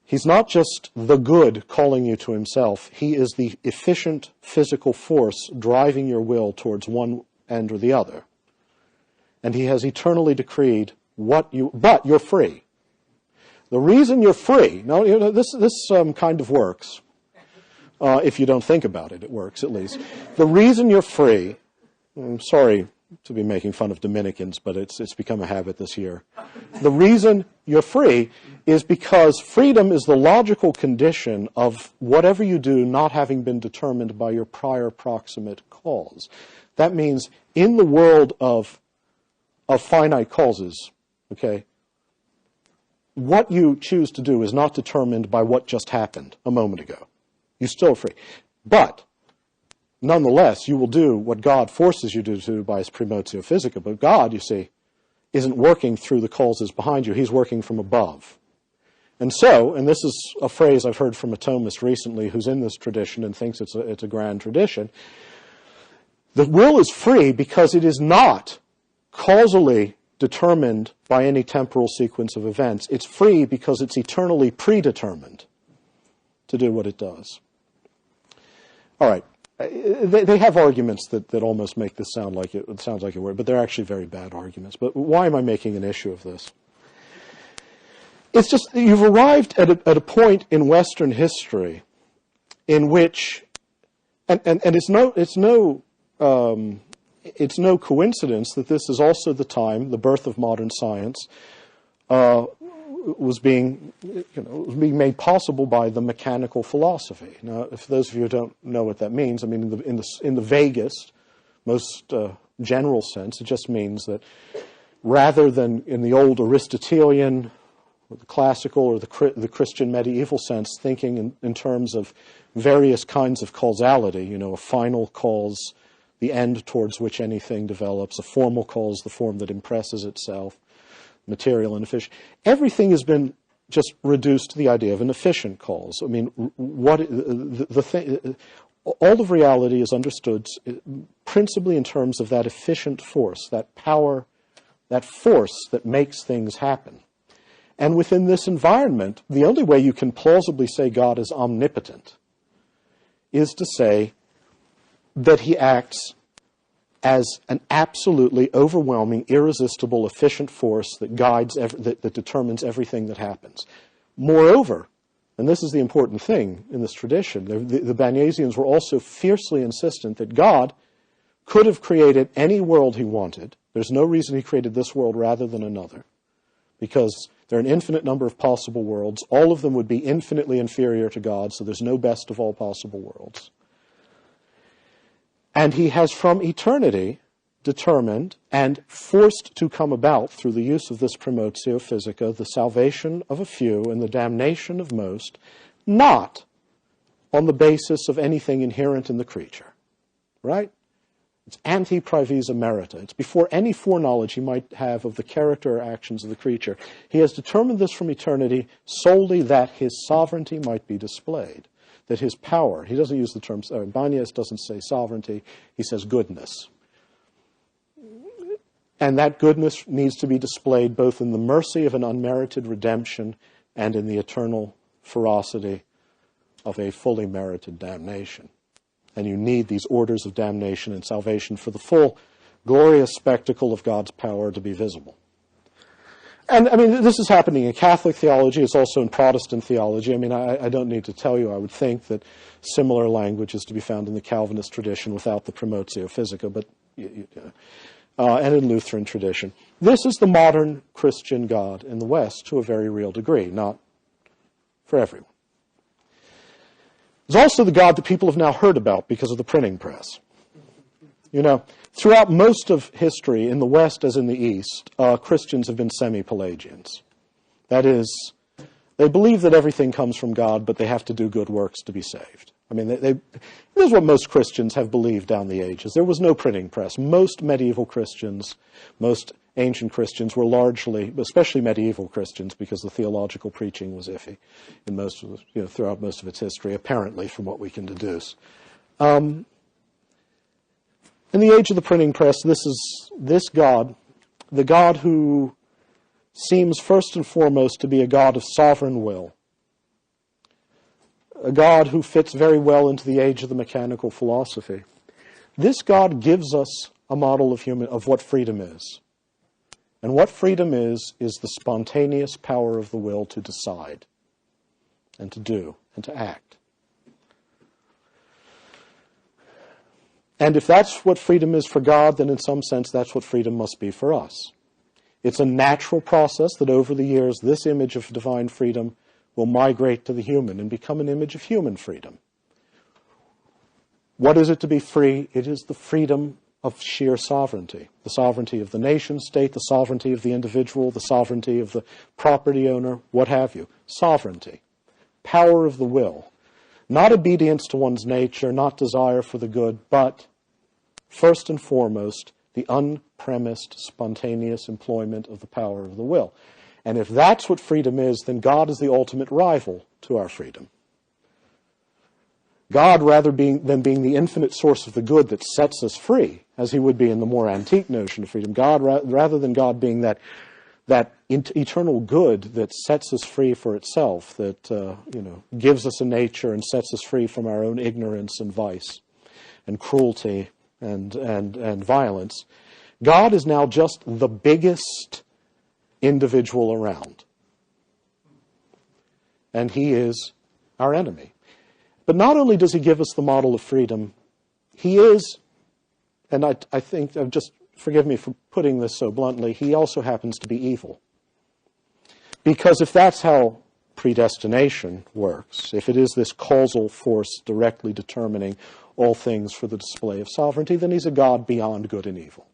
[SPEAKER 1] He's not just the good calling you to himself. He is the efficient physical force driving your will towards one end or the other. And he has eternally decreed but you're free. The reason you're free, now, this kind of works. If you don't think about it, it works at least. The reason you're free, I'm sorry to be making fun of Dominicans, but it's become a habit this year. The reason you're free is because freedom is the logical condition of whatever you do not having been determined by your prior proximate cause. That means in the world of finite causes, okay, what you choose to do is not determined by what just happened a moment ago. You're still free. But, nonetheless, you will do what God forces you to do by his premotio physica. But God, you see, isn't working through the causes behind you. He's working from above. And so, and this is a phrase I've heard from a Thomist recently who's in this tradition and thinks it's a grand tradition, the will is free because it is not causally determined by any temporal sequence of events. It's free because it's eternally predetermined to do what it does. All right. They have arguments that almost make this sound like it sounds like a word, but they're actually very bad arguments. But why am I making an issue of this? It's just you've arrived at a point in Western history in which, and it's no coincidence that this is also the time the birth of modern science was being made possible by the mechanical philosophy. Now, if those of you who don't know what that means, I mean, in the vaguest, most general sense, it just means that rather than in the old Aristotelian, or the classical, or the Christian medieval sense, thinking in terms of various kinds of causality, a final cause, the end towards which anything develops, a formal cause, the form that impresses itself, material and efficient. Everything has been just reduced to the idea of an efficient cause. I mean, all of reality is understood principally in terms of that efficient force, that power, that force that makes things happen. And within this environment, the only way you can plausibly say God is omnipotent is to say that he acts as an absolutely overwhelming, irresistible, efficient force that guides, that determines everything that happens. Moreover, and this is the important thing in this tradition, the Banyasians were also fiercely insistent that God could have created any world he wanted. There's no reason he created this world rather than another, because there are an infinite number of possible worlds. All of them would be infinitely inferior to God, so there's no best of all possible worlds. And he has from eternity determined and forced to come about through the use of this premotio physica, the salvation of a few and the damnation of most, not on the basis of anything inherent in the creature, right? It's ante-praevisa merita. It's before any foreknowledge he might have of the character or actions of the creature. He has determined this from eternity solely that his sovereignty might be displayed. That his power, he doesn't use the term, Banyas doesn't say sovereignty, he says goodness. And that goodness needs to be displayed both in the mercy of an unmerited redemption and in the eternal ferocity of a fully merited damnation. And you need these orders of damnation and salvation for the full glorious spectacle of God's power to be visible. And, I mean, this is happening in Catholic theology. It's also in Protestant theology. I mean, I don't need to tell you, I would think that similar language is to be found in the Calvinist tradition without the promotio physica, but, and in Lutheran tradition. This is the modern Christian God in the West to a very real degree, not for everyone. It's also the God that people have now heard about because of the printing press. You know, throughout most of history, in the West as in the East, Christians have been semi-Pelagians. That is, they believe that everything comes from God, but they have to do good works to be saved. I mean, this is what most Christians have believed down the ages. There was no printing press. Most medieval Christians, most ancient Christians were largely, especially medieval Christians, because the theological preaching was iffy in most of the, throughout most of its history, apparently, from what we can deduce. In the age of the printing press, this God, the God who seems first and foremost to be a God of sovereign will, a God who fits very well into the age of the mechanical philosophy. This God gives us a model of what freedom is. And what freedom is the spontaneous power of the will to decide and to do and to act. And if that's what freedom is for God, then in some sense that's what freedom must be for us. It's a natural process that over the years this image of divine freedom will migrate to the human and become an image of human freedom. What is it to be free? It is the freedom of sheer sovereignty. The sovereignty of the nation state, the sovereignty of the individual, the sovereignty of the property owner, what have you. Sovereignty. Power of the will. Not obedience to one's nature, not desire for the good, but first and foremost, the unpremised, spontaneous employment of the power of the will. And if that's what freedom is, then God is the ultimate rival to our freedom. God, rather than being the infinite source of the good that sets us free, as he would be in the more antique notion of freedom, God, rather than God being that eternal good that sets us free for itself, that gives us a nature and sets us free from our own ignorance and vice and cruelty and violence, God is now just the biggest individual around. And he is our enemy. But not only does he give us the model of freedom, he is, and I think, just forgive me for putting this so bluntly, he also happens to be evil. Because if that's how predestination works, if it is this causal force directly determining all things for the display of sovereignty, then he's a God beyond good and evil.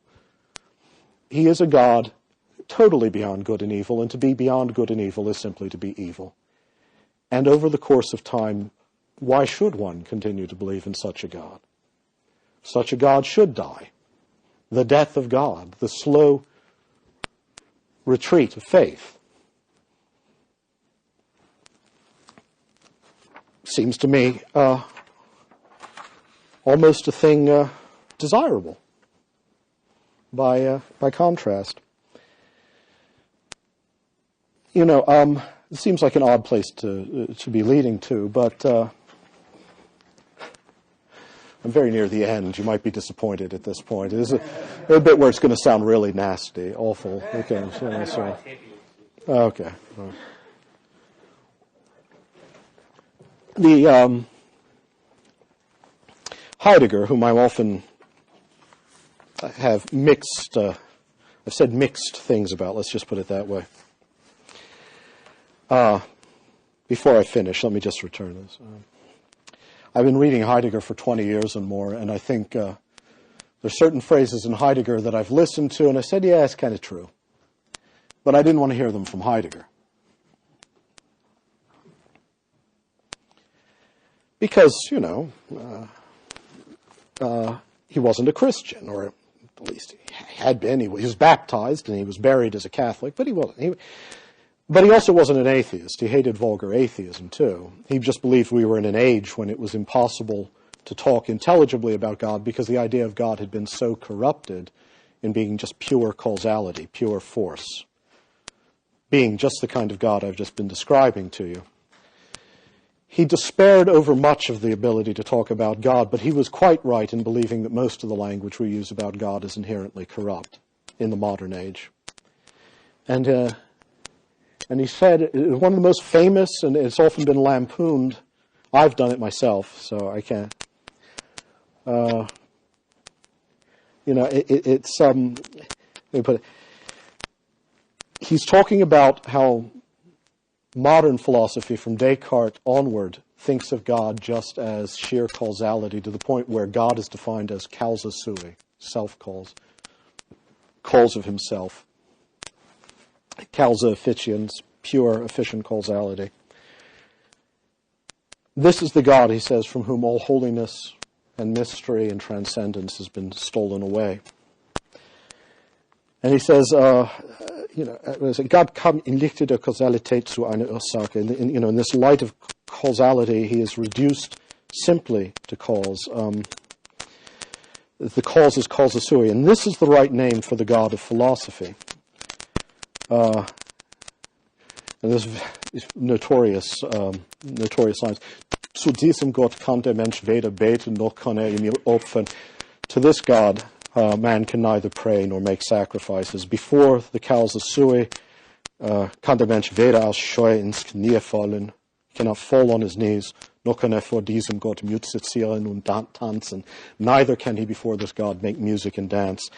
[SPEAKER 1] He is a God totally beyond good and evil, and to be beyond good and evil is simply to be evil. And over the course of time, why should one continue to believe in such a God? Such a God should die. The death of God, the slow retreat of faith. Seems to me almost a thing desirable by contrast. It seems like an odd place to be leading to, but I'm very near the end. You might be disappointed at this point. There's a bit where it's going to sound really nasty, awful. Okay. Okay. The Heidegger, whom I often have mixed, I've said mixed things about, let's just put it that way. Before I finish, let me just return this. I've been reading Heidegger for 20 years and more, and I think there's certain phrases in Heidegger that I've listened to, and I said, yeah, it's kind of true. But I didn't want to hear them from Heidegger. Because, he wasn't a Christian, or at least he had been. He was baptized, and he was buried as a Catholic, but he wasn't. But he also wasn't an atheist. He hated vulgar atheism, too. He just believed we were in an age when it was impossible to talk intelligibly about God because the idea of God had been so corrupted in being just pure causality, pure force, being just the kind of God I've just been describing to you. He despaired over much of the ability to talk about God, but he was quite right in believing that most of the language we use about God is inherently corrupt in the modern age. And And he said, one of the most famous, and it's often been lampooned. I've done it myself, so I can't. Let me put it. He's talking about how modern philosophy from Descartes onward thinks of God just as sheer causality, to the point where God is defined as causa sui, self-calls, calls of himself. Causa efficiens, pure, efficient causality. This is the God, he says, from whom all holiness and mystery and transcendence has been stolen away. And he says, Gott kam in Lichte der Kausalität zu einer Ursache. In this light of causality, he is reduced simply to cause. The cause is causa sui, and this is the right name for the God of philosophy. And this is notorious lines. Zu diesem Gott kann der Mensch weder beten, noch kann ihm opfern. To this God, man can neither pray nor make sacrifices. Before the causa sui, kann der Mensch weder aus Scheu ins Knie fallen, cannot fall on his knees, noch kann vor diesem Gott musizieren und tanzen. Neither can he before this God make music and dance.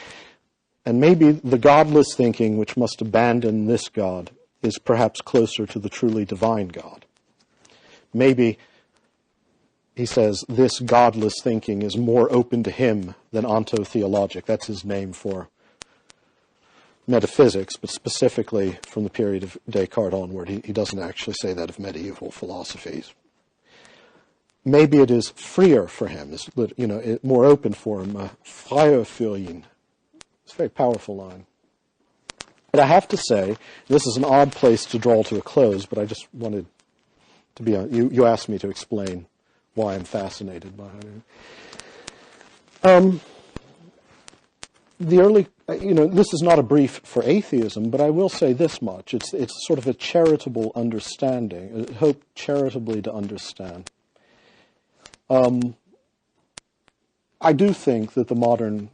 [SPEAKER 1] And maybe the godless thinking which must abandon this God is perhaps closer to the truly divine God. Maybe, he says, this godless thinking is more open to him than ontotheologic. That's his name for metaphysics, but specifically from the period of Descartes onward. He doesn't actually say that of medieval philosophies. Maybe it is freer for him, more open for him, freier für ihn. It's a very powerful line. But I have to say, this is an odd place to draw to a close, but I just wanted to be on. You asked me to explain why I'm fascinated by it. The early, this is not a brief for atheism, but I will say this much. It's sort of a charitable understanding, I hope charitably to understand. I do think that the modern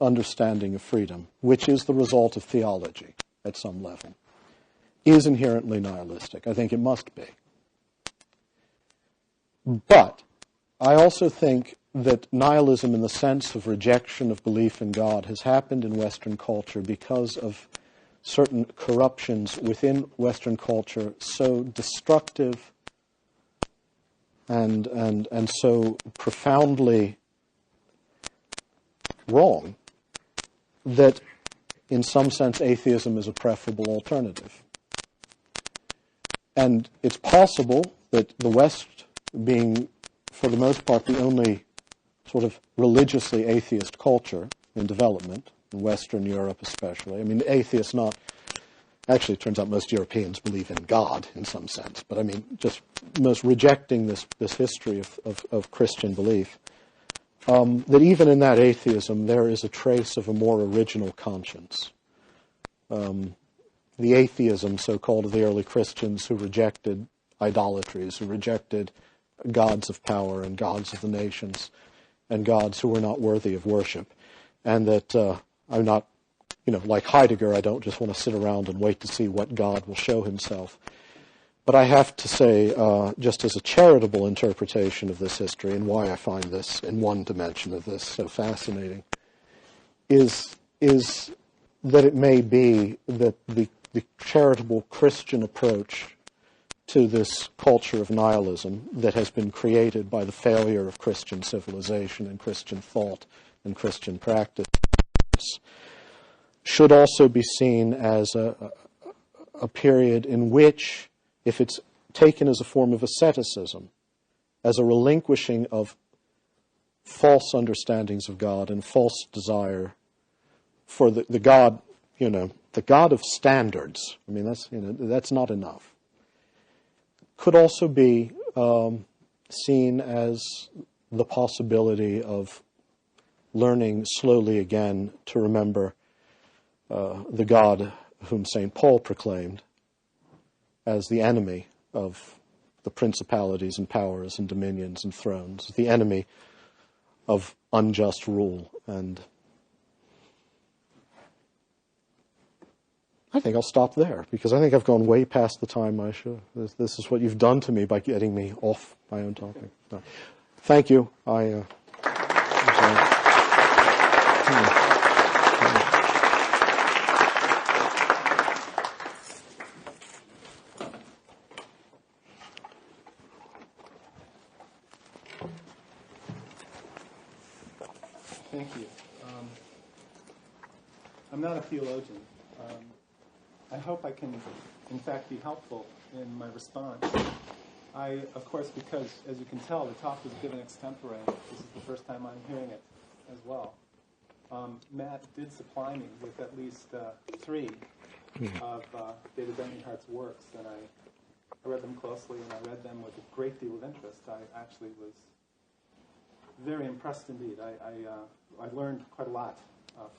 [SPEAKER 1] understanding of freedom, which is the result of theology at some level, is inherently nihilistic. I think it must be. But I also think that nihilism in the sense of rejection of belief in God has happened in Western culture because of certain corruptions within Western culture so destructive and so profoundly wrong that in some sense atheism is a preferable alternative. And it's possible that the West, being for the most part the only sort of religiously atheist culture in development, in Western Europe especially. I mean, atheists not... Actually, it turns out most Europeans believe in God in some sense, but I mean, just most rejecting this history of Christian belief, that even in that atheism there is a trace of a more original conscience. The atheism, so-called, of the early Christians who rejected idolatries, who rejected gods of power and gods of the nations, and gods who were not worthy of worship. And that I'm not, like Heidegger, I don't just want to sit around and wait to see what God will show himself. But I have to say, just as a charitable interpretation of this history, and why I find this in one dimension of this so fascinating, is that it may be that the charitable Christian approach to this culture of nihilism that has been created by the failure of Christian civilization and Christian thought and Christian practice should also be seen as a period in which, if it's taken as a form of asceticism, as a relinquishing of false understandings of God and false desire for the God, the God of standards. I mean, that's not enough. Could also be seen as the possibility of learning slowly again to remember the God whom St. Paul proclaimed as the enemy of the principalities and powers and dominions and thrones, the enemy of unjust rule and I think I'll stop there, because I think I've gone way past the time I should. This is what you've done to me by getting me off my own topic. No. Thank you. I'm sorry.
[SPEAKER 2] Thank you. I'm not a theologian. I hope I can, in fact, be helpful in my response. I, of course, because, as you can tell, the talk was given extempore. This is the first time I'm hearing it as well. Matt did supply me with at least 3 of David Bentley Hart's works, and I read them closely, and I read them with a great deal of interest. I actually was very impressed indeed. I learned quite a lot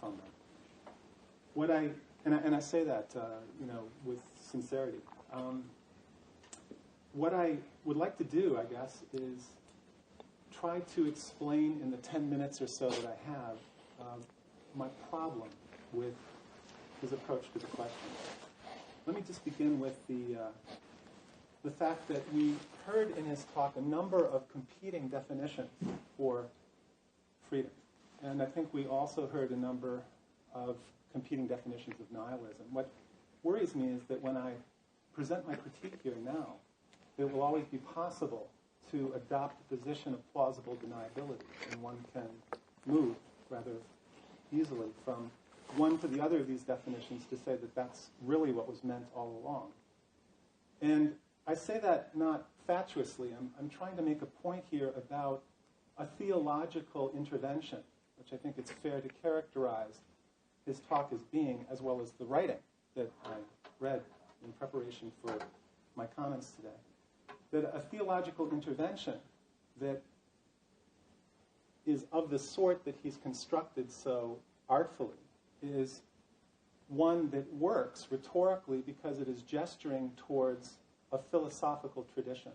[SPEAKER 2] from them. What I say that with sincerity. What I would like to do, I guess, is try to explain in the 10 minutes or so that I have my problem with his approach to the question. Let me just begin with the fact that we heard in his talk a number of competing definitions for freedom. And I think we also heard a number of competing definitions of nihilism. What worries me is that when I present my critique here now, it will always be possible to adopt a position of plausible deniability, and one can move rather easily from one to the other of these definitions to say that that's really what was meant all along. And I say that not fatuously. I'm trying to make a point here about a theological intervention, which I think it's fair to characterize his talk as being, as well as the writing that I read in preparation for my comments today. That a theological intervention that is of the sort that he's constructed so artfully is one that works rhetorically because it is gesturing towards a philosophical tradition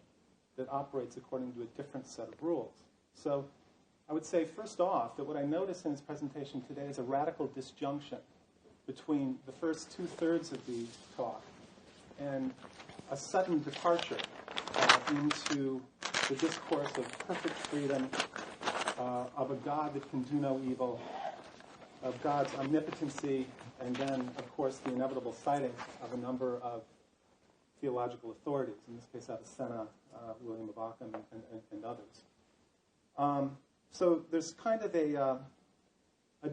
[SPEAKER 2] that operates according to a different set of rules. So I would say, first off, that what I notice in his presentation today is a radical disjunction between the first 2/3 of the talk and a sudden departure into the discourse of perfect freedom, of a God that can do no evil, of God's omnipotency, and then, of course, the inevitable citing of a number of theological authorities, in this case Avicenna, William of Ockham, and others. So there's kind of a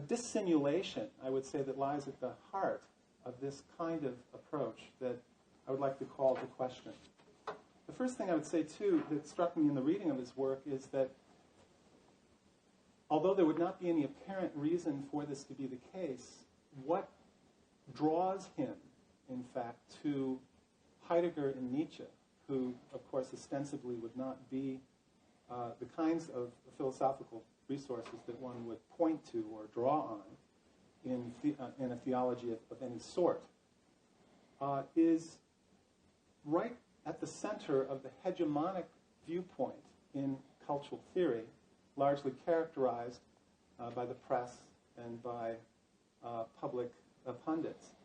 [SPEAKER 2] dissimulation, I would say, that lies at the heart of this kind of approach that I would like to call to question. The first thing I would say, too, that struck me in the reading of his work is that although there would not be any apparent reason for this to be the case, what draws him, in fact, to Heidegger and Nietzsche, who, of course, ostensibly would not be the kinds of philosophical resources that one would point to or draw on in a theology of any sort, is right at the center of the hegemonic viewpoint in cultural theory, largely characterized by the press and by public pundits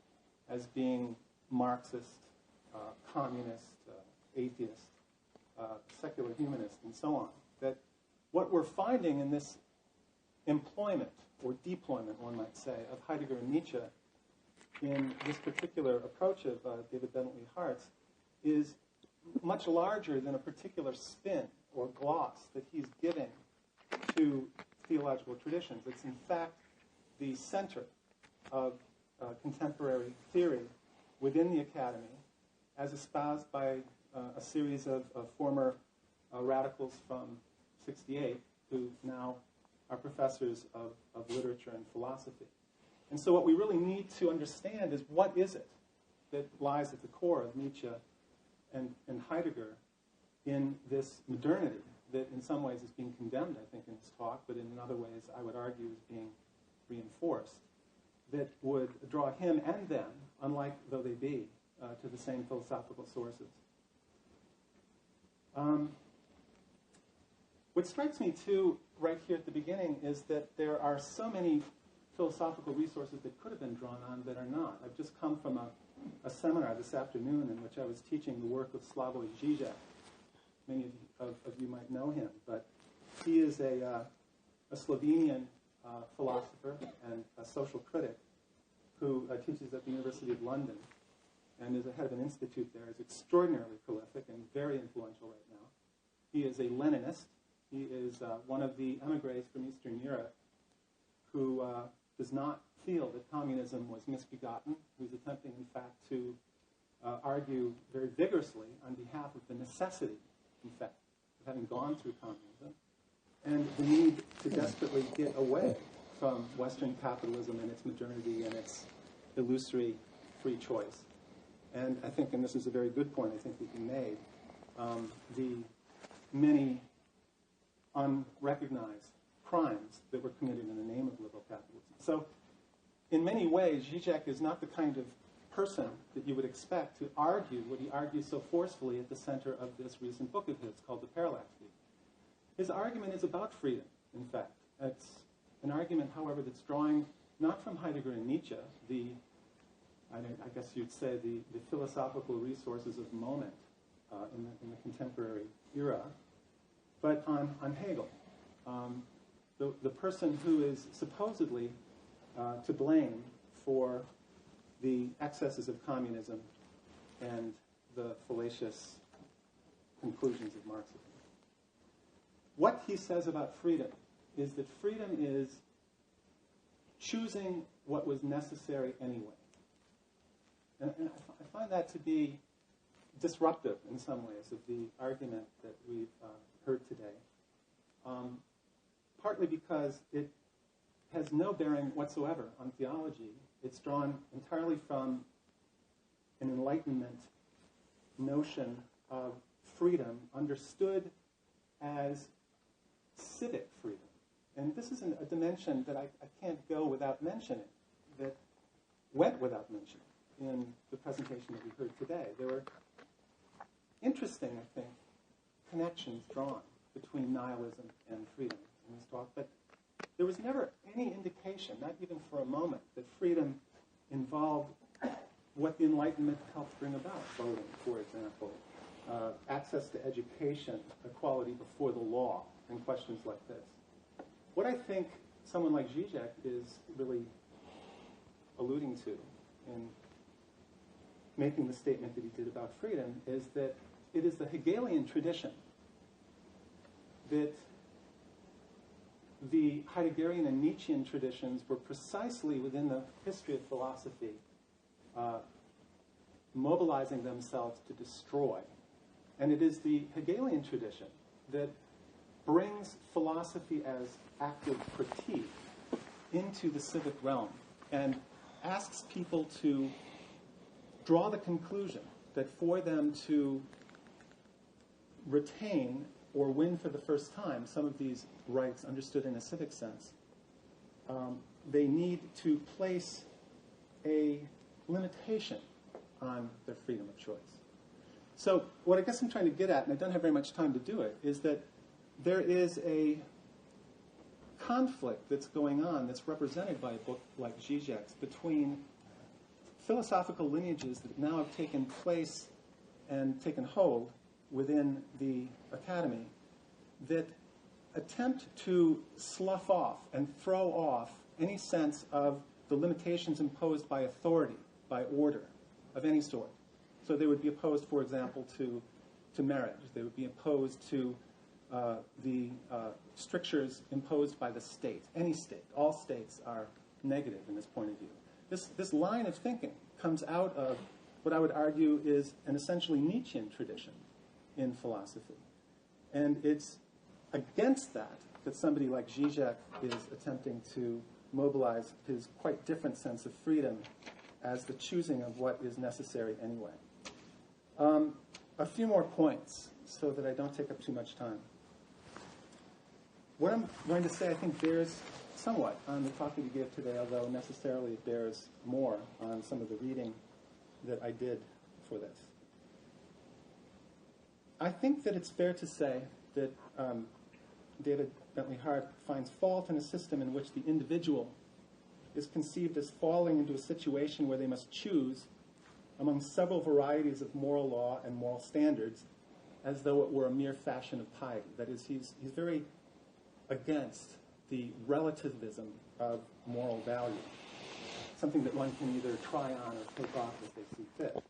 [SPEAKER 2] as being Marxist, communist, atheist, secular humanist, and so on. That what we're finding in this employment, or deployment, one might say, of Heidegger and Nietzsche in this particular approach of David Bentley Hart's is much larger than a particular spin or gloss that he's giving to theological traditions. It's, in fact, the center of contemporary theory within the academy, as espoused by a series of former radicals from '68 who now are professors of literature and philosophy. And so what we really need to understand is what is it that lies at the core of Nietzsche and Heidegger in this modernity that in some ways is being condemned, I think, in his talk, but in other ways I would argue is being reinforced, that would draw him and them, unlike though they be, to the same philosophical sources. What strikes me, too, right here at the beginning is that there are so many philosophical resources that could have been drawn on that are not. I've just come from a a seminar this afternoon in which I was teaching the work of Slavoj Žižek. Many of you might know him, but he is a Slovenian philosopher and a social critic who teaches at the University of London and is the head of an institute there. Is extraordinarily prolific and very influential right now. He is a Leninist. He is one of the emigres from Eastern Europe who does not feel that communism was misbegotten, who's attempting, in fact, to argue very vigorously on behalf of the necessity, in fact, of having gone through communism, and the need to desperately get away from Western capitalism and its modernity and its illusory free choice. And I think, and this is a very good point I think that you made, the many unrecognized crimes that were committed in the name of liberal capitalism. So in many ways, Žižek is not the kind of person that you would expect to argue what he argues so forcefully at the center of this recent book of his called The Parallax Theory. His argument is about freedom, in fact. It's an argument, however, that's drawing not from Heidegger and Nietzsche, I guess you'd say the philosophical resources of moment in the contemporary era, but on Hegel, the person who is supposedly to blame for the excesses of communism and the fallacious conclusions of Marxism. What he says about freedom is that freedom is choosing what was necessary anyway. And I find that to be disruptive in some ways of the argument that we've heard today, partly because it has no bearing whatsoever on theology. It's drawn entirely from an Enlightenment notion of freedom understood as civic freedom. And this is a dimension that I can't go without mentioning, that went without mentioning in the presentation that we heard today. There were interesting, I think, connections drawn between nihilism and freedom in this talk, but there was never any indication, not even for a moment, that freedom involved what the Enlightenment helped bring about, voting, for example, access to education, equality before the law, and questions like this. What I think someone like Žižek is really alluding to in making the statement that he did about freedom is that it is the Hegelian tradition that the Heideggerian and Nietzschean traditions were precisely within the history of philosophy mobilizing themselves to destroy. And it is the Hegelian tradition that brings philosophy as active critique into the civic realm and asks people to draw the conclusion that for them to retain or win for the first time some of these rights understood in a civic sense, they need to place a limitation on their freedom of choice. So what I guess I'm trying to get at, and I don't have very much time to do it, is that there is a conflict that's going on that's represented by a book like Žižek's between philosophical lineages that now have taken place and taken hold within the academy that attempt to slough off and throw off any sense of the limitations imposed by authority, by order of any sort. So they would be opposed, for example, to marriage. They would be opposed to the strictures imposed by the state, any state. All states are negative in this point of view. This line of thinking comes out of what I would argue is an essentially Nietzschean tradition in philosophy. And it's against that somebody like Žižek is attempting to mobilize his quite different sense of freedom as the choosing of what is necessary anyway. A few more points so that I don't take up too much time. What I'm going to say, I think, bears somewhat on the talk that you gave today, although necessarily it bears more on some of the reading that I did for this. I think that it's fair to say that David Bentley Hart finds fault in a system in which the individual is conceived as falling into a situation where they must choose among several varieties of moral law and moral standards as though it were a mere fashion of piety. That is, he's very against the relativism of moral value, something that one can either try on or take off as they see fit.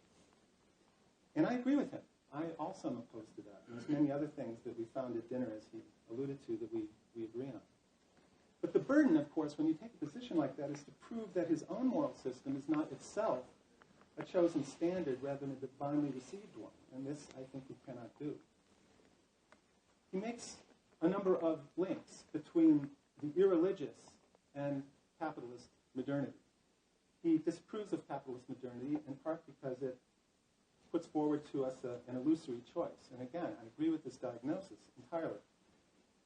[SPEAKER 2] And I agree with him. I also am opposed to that. And there's many other things that we found at dinner, as he alluded to, that we agree on. But the burden, of course, when you take a position like that, is to prove that his own moral system is not itself a chosen standard rather than a divinely received one. And this, I think, he cannot do. He makes a number of links between the irreligious and capitalist modernity. He disapproves of capitalist modernity in part because it puts forward to us an illusory choice. And again, I agree with this diagnosis entirely.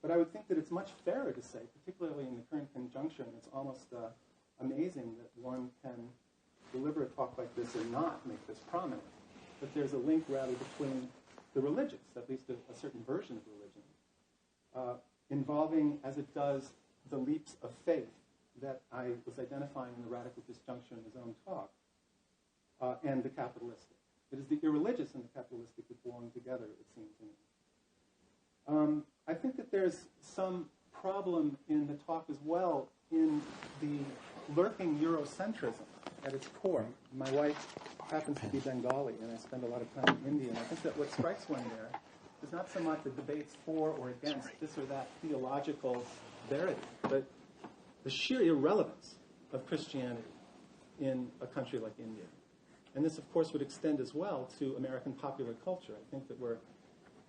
[SPEAKER 2] But I would think that it's much fairer to say, particularly in the current conjuncture, and it's almost amazing that one can deliver a talk like this and not make this prominent, that there's a link rather between the religious, at least a certain version of religion, involving, as it does, the leaps of faith that I was identifying in the radical disjunction in his own talk, and the capitalistic. It is the irreligious and the capitalistic that belong together, it seems to me. I think that there's some problem in the talk as well in the lurking Eurocentrism at its core. My wife happens to be Bengali, and I spend a lot of time in India, and I think that what strikes one there is not so much the debates for or against this or that theological verity, but the sheer irrelevance of Christianity in a country like India. And this, of course, would extend as well to American popular culture. I think that we're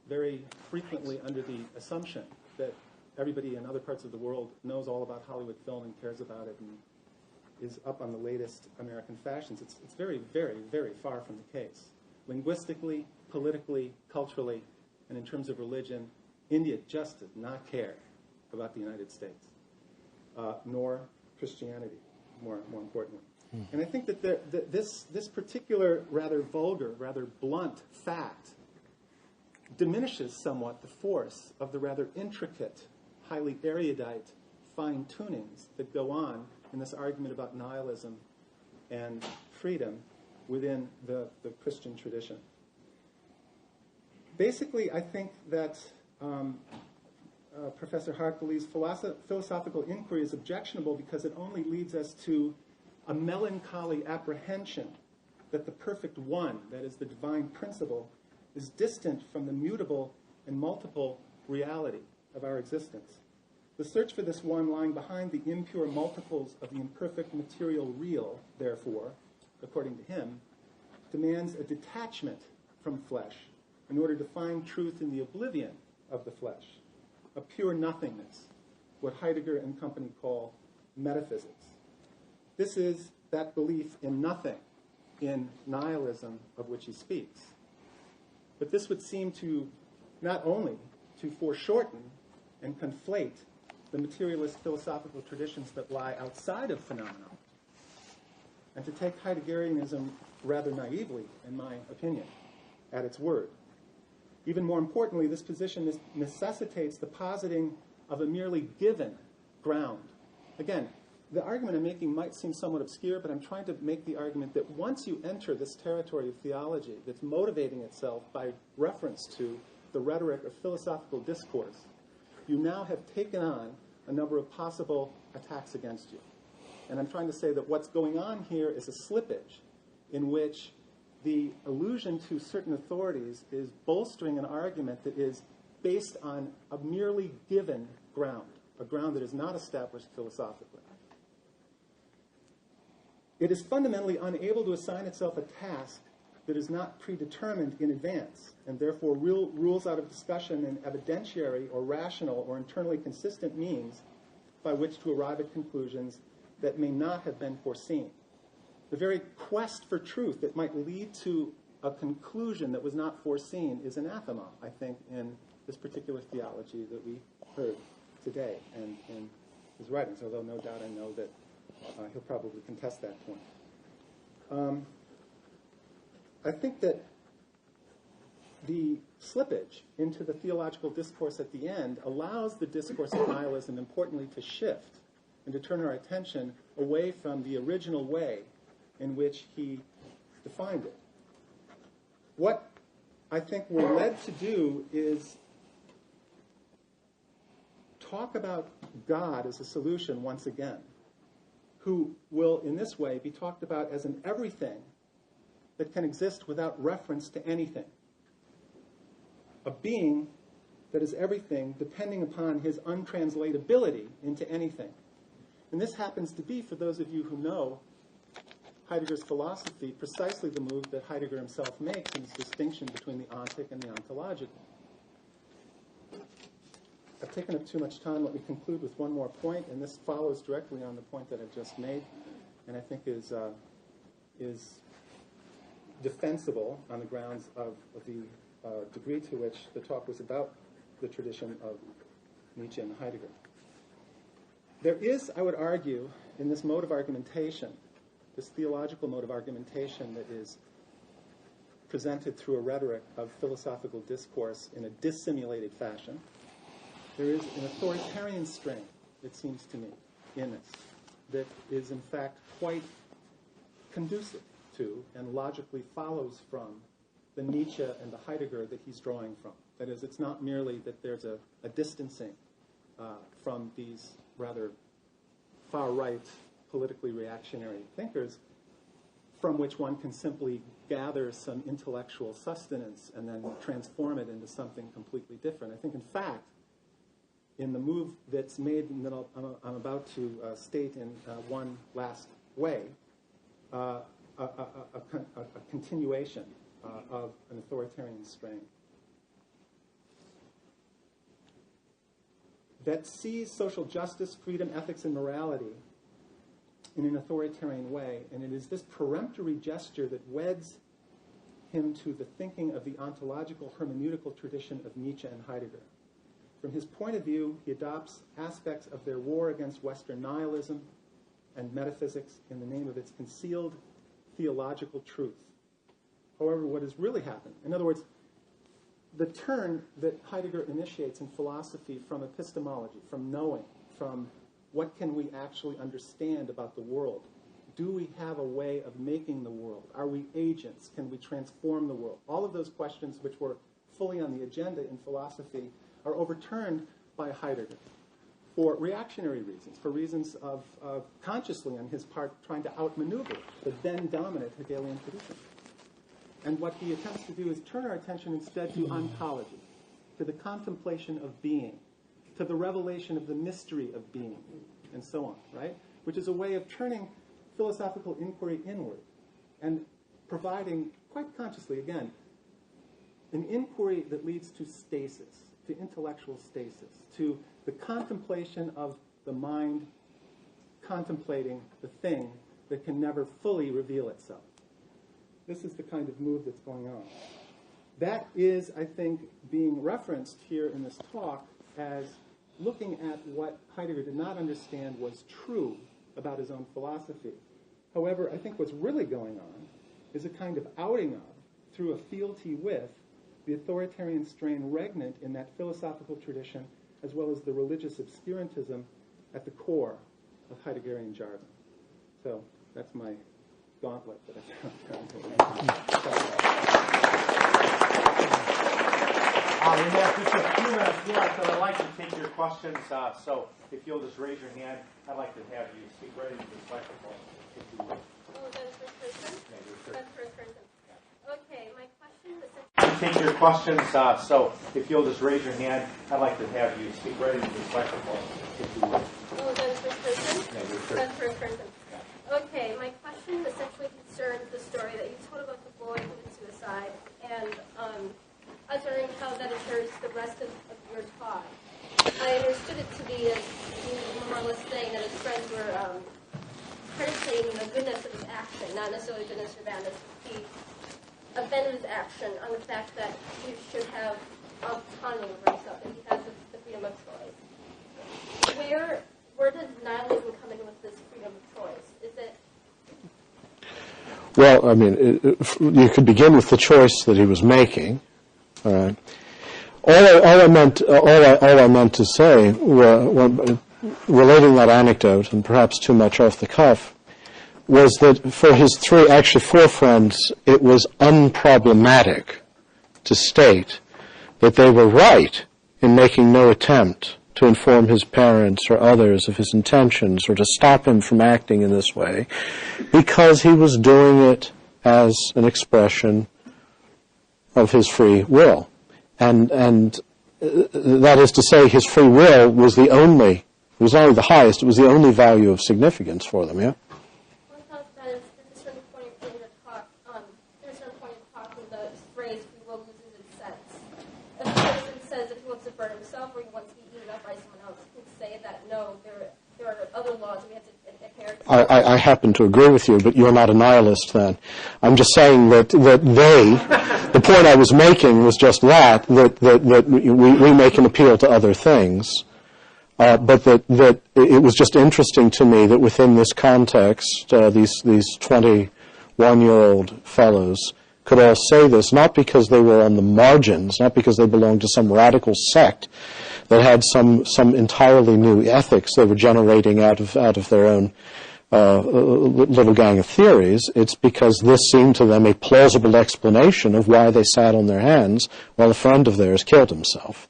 [SPEAKER 2] very frequently under the assumption that everybody in other parts of the world knows all about Hollywood film and cares about it and is up on the latest American fashions. It's very, very, very far from the case. Linguistically, politically, culturally, and in terms of religion, India just does not care about the United States, nor Christianity, more importantly. And I think that this particular rather vulgar, rather blunt fact diminishes somewhat the force of the rather intricate, highly erudite fine-tunings that go on in this argument about nihilism and freedom within the Christian tradition. Basically, I think that Professor Hart believes philosophical inquiry is objectionable because it only leads us to a melancholy apprehension that the perfect one, that is the divine principle, is distant from the mutable and multiple reality of our existence. The search for this one lying behind the impure multiples of the imperfect material real, therefore, according to him, demands a detachment from flesh in order to find truth in the oblivion of the flesh, a pure nothingness, what Heidegger and company call metaphysics. This is that belief in nothing, in nihilism of which he speaks. But this would seem to not only to foreshorten and conflate the materialist philosophical traditions that lie outside of phenomenon, and to take Heideggerianism rather naively, in my opinion, at its word. Even more importantly, this position necessitates the positing of a merely given ground. Again, the argument I'm making might seem somewhat obscure, but I'm trying to make the argument that once you enter this territory of theology that's motivating itself by reference to the rhetoric of philosophical discourse, you now have taken on a number of possible attacks against you. And I'm trying to say that what's going on here is a slippage in which the allusion to certain authorities is bolstering an argument that is based on a merely given ground, a ground that is not established philosophically. It is fundamentally unable to assign itself a task that is not predetermined in advance, and therefore rules out of discussion an evidentiary or rational or internally consistent means by which to arrive at conclusions that may not have been foreseen. The very quest for truth that might lead to a conclusion that was not foreseen is anathema, I think, in this particular theology that we heard today and in his writings, although no doubt I know that he'll probably contest that point. I think that the slippage into the theological discourse at the end allows the discourse of nihilism, importantly, to shift and to turn our attention away from the original way in which he defined it. What I think we're led to do is talk about God as a solution once again, who will, in this way, be talked about as an everything that can exist without reference to anything. A being that is everything depending upon his untranslatability into anything. And this happens to be, for those of you who know Heidegger's philosophy, precisely the move that Heidegger himself makes in his distinction between the ontic and the ontological. I've taken up too much time. Let me conclude with one more point, and this follows directly on the point that I've just made, and I think is defensible on the grounds of the degree to which the talk was about the tradition of Nietzsche and Heidegger. There is, I would argue, in this mode of argumentation, this theological mode of argumentation that is presented through a rhetoric of philosophical discourse in a dissimulated fashion, there is an authoritarian strain, it seems to me, in this, that is in fact quite conducive to and logically follows from the Nietzsche and the Heidegger that he's drawing from. That is, it's not merely that there's a distancing from these rather far-right, politically reactionary thinkers from which one can simply gather some intellectual sustenance and then transform it into something completely different. I think, in fact, in the move that's made and that I'm about to state in one last way, a continuation of an authoritarian strain that sees social justice, freedom, ethics, and morality in an authoritarian way, and it is this peremptory gesture that weds him to the thinking of the ontological hermeneutical tradition of Nietzsche and Heidegger. From his point of view, he adopts aspects of their war against Western nihilism and metaphysics in the name of its concealed theological truth. However, what has really happened, in other words, the turn that Heidegger initiates in philosophy from epistemology, from knowing, from what can we actually understand about the world? Do we have a way of making the world? Are we agents? Can we transform the world? All of those questions which were fully on the agenda in philosophy are overturned by Heidegger for reactionary reasons, for reasons of consciously on his part trying to outmaneuver the then dominant Hegelian tradition. And what he attempts to do is turn our attention instead to ontology, to the contemplation of being, to the revelation of the mystery of being, and so on, right? Which is a way of turning philosophical inquiry inward and providing, quite consciously, again, an inquiry that leads to stasis, to intellectual stasis, to the contemplation of the mind contemplating the thing that can never fully reveal itself. This is the kind of move that's going on. That is, I think, being referenced here in this talk as looking at what Heidegger did not understand was true about his own philosophy. However, I think what's really going on is a kind of outing of, through a fealty with, the authoritarian strain regnant in that philosophical tradition, as well as the religious obscurantism at the core of Heideggerian jargon. So that's my gauntlet that I found.
[SPEAKER 3] We have just a few minutes left, so I'd like to take your questions. So if you'll just raise your hand, I'd like to have you speak right into this microphone, if you would.
[SPEAKER 4] Oh, that's first person? Yeah, that's first person. Okay, my question is...
[SPEAKER 3] Take your questions, so if you'll just raise your hand, I'd like to have you speak right into this microphone, if you would.
[SPEAKER 4] Oh, that's first person?
[SPEAKER 3] Yeah,
[SPEAKER 4] that's first person. Okay, my question essentially concerns the story that you told about the boy who committed suicide, and I was wondering how that occurs the rest of your talk. I understood it to be as you were more or less saying that his friends were criticizing the goodness of his action, not necessarily goodness or badness. He offended his action on the fact that he should have autonomy over himself, that he has the freedom of choice. Where does nihilism come in with this freedom of choice? Is it...
[SPEAKER 1] Well, I mean, you could begin with the choice that he was making. All right. All I meant to say, relating that anecdote, and perhaps too much off the cuff, was that for his four friends, it was unproblematic to state that they were right in making no attempt to inform his parents or others of his intentions or to stop him from acting in this way, because he was doing it as an expression of his free will. And that is to say, his free will was the only, it was not only the highest, it was the only value of significance for them, yeah?
[SPEAKER 4] One thought that is, there's a certain point in your talk, there's a certain point in the talk when the phrase free will loses its sense. If a person says if he wants to burn himself or he wants to be eaten up by someone else, he can say that no, there are other laws we have to adhere to.
[SPEAKER 1] I happen to agree with you, but you're not a nihilist then. I'm just saying that the point I was making was just that we make an appeal to other things. But that it was just interesting to me that within this context, these 21-year-old fellows could all say this, not because they were on the margins, not because they belonged to some radical sect that had some entirely new ethics they were generating out of their own little gang of theories. It's because this seemed to them a plausible explanation of why they sat on their hands while a friend of theirs killed himself.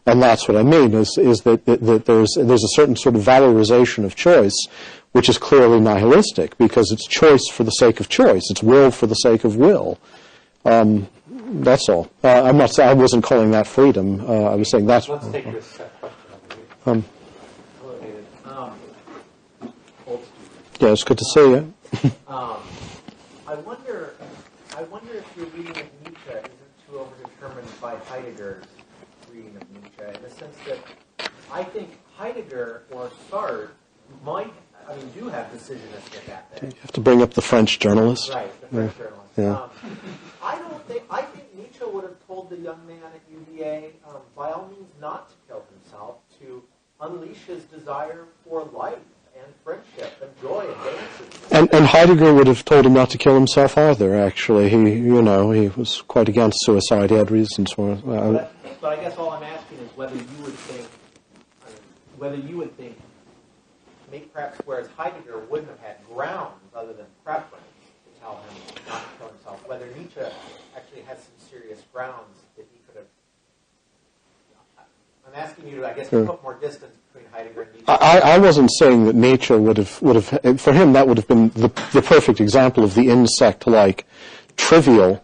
[SPEAKER 1] And that's what I mean, is that there's a certain sort of valorization of choice which is clearly nihilistic, because it's choice for the sake of choice. It's will for the sake of will. That's all. I wasn't calling that freedom. I was saying that's...
[SPEAKER 3] Let's take this question.
[SPEAKER 1] Yeah, it's good to see you.
[SPEAKER 5] I wonder if your reading of Nietzsche isn't too overdetermined by Heidegger's reading of Nietzsche, in the sense that I think Heidegger or Sartre do have decisionism at that day.
[SPEAKER 1] You have to bring up the French journalist.
[SPEAKER 5] Right, the French journalist.
[SPEAKER 1] Yeah.
[SPEAKER 5] I think Nietzsche would have told the young man at UVA, by all means not to kill himself, to unleash his desire for life and friendship and joy and dances.
[SPEAKER 1] And Heidegger would have told him not to kill himself either, actually. He was quite against suicide. He had reasons for it.
[SPEAKER 5] But I guess all I'm asking is whether you would think, perhaps whereas Heidegger wouldn't have had grounds other than preference to tell him not to kill himself, whether Nietzsche actually has some serious grounds that he could have. I'm asking you to, I guess, put more distance between Heidegger and Nietzsche.
[SPEAKER 1] I wasn't saying that Nietzsche would have, for him, that would have been the perfect example of the insect-like, trivial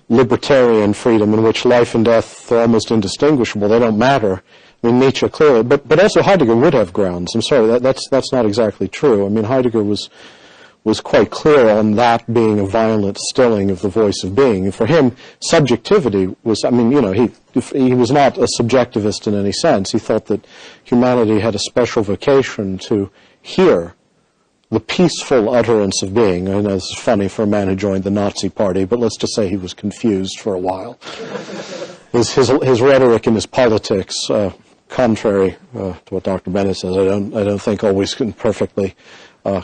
[SPEAKER 1] libertarian freedom in which life and death are almost indistinguishable. They don't matter. I mean, Nietzsche clearly, but also Heidegger would have grounds. I'm sorry, that's not exactly true. I mean, Heidegger was quite clear on that being a violent stilling of the voice of being. And for him, subjectivity was, he was not a subjectivist in any sense. He thought that humanity had a special vocation to hear the peaceful utterance of being. I know this is funny for a man who joined the Nazi Party, but let's just say he was confused for a while. His rhetoric and his politics, contrary to what Dr. Bennett says, I don't think always can perfectly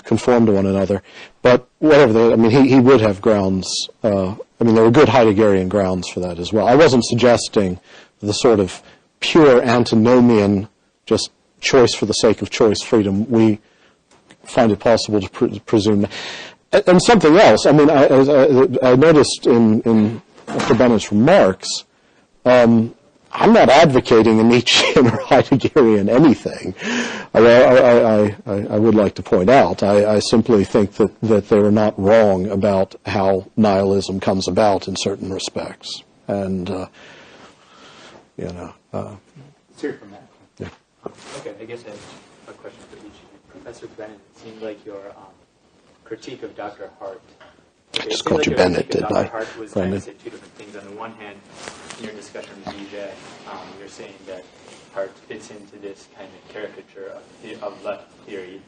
[SPEAKER 1] conform to one another. But whatever, he would have grounds. There were good Heideggerian grounds for that as well. I wasn't suggesting the sort of pure antinomian, just choice for the sake of choice freedom we find it possible to presume. And something else, I noticed in Dr. Bennett's remarks, I'm not advocating a Nietzschean or Heideggerian anything. I would like to point out, I simply think that they're not wrong about how nihilism comes about in certain respects. And,
[SPEAKER 6] Let's hear from Matt.
[SPEAKER 1] Yeah.
[SPEAKER 6] Okay, I guess I have a question for each of you. Professor Brennan, it seemed like your critique of Dr. Hart.
[SPEAKER 1] I just called you Bennett, didn't I?
[SPEAKER 6] Dr. Hart was trying to say two different things. On the one hand, in your discussion with you, that you're saying that Hart fits into this kind of caricature of left theory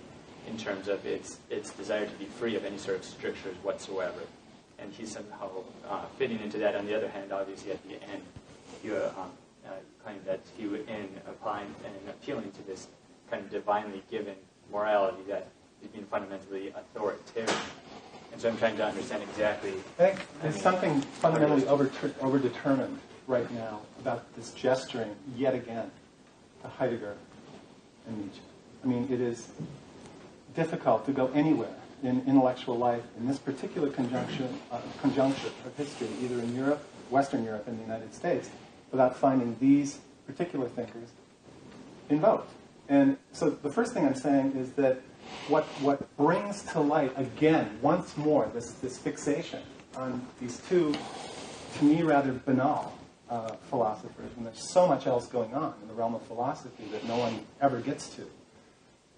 [SPEAKER 6] in terms of its desire to be free of any sort of strictures whatsoever. And he's somehow fitting into that. On the other hand, obviously, at the end, you claim that he would, in applying and appealing to this kind of divinely given morality, that is being fundamentally authoritarian. And so I'm trying to understand exactly.
[SPEAKER 2] There's something fundamentally overdetermined right now about this gesturing yet again to Heidegger and Nietzsche. It is difficult to go anywhere in intellectual life in this particular conjuncture of history, either in Europe, Western Europe, and the United States, without finding these particular thinkers invoked. And so the first thing I'm saying is that what brings to light, again, once more, this fixation on these two, to me, rather banal philosophers, and there's so much else going on in the realm of philosophy that no one ever gets to,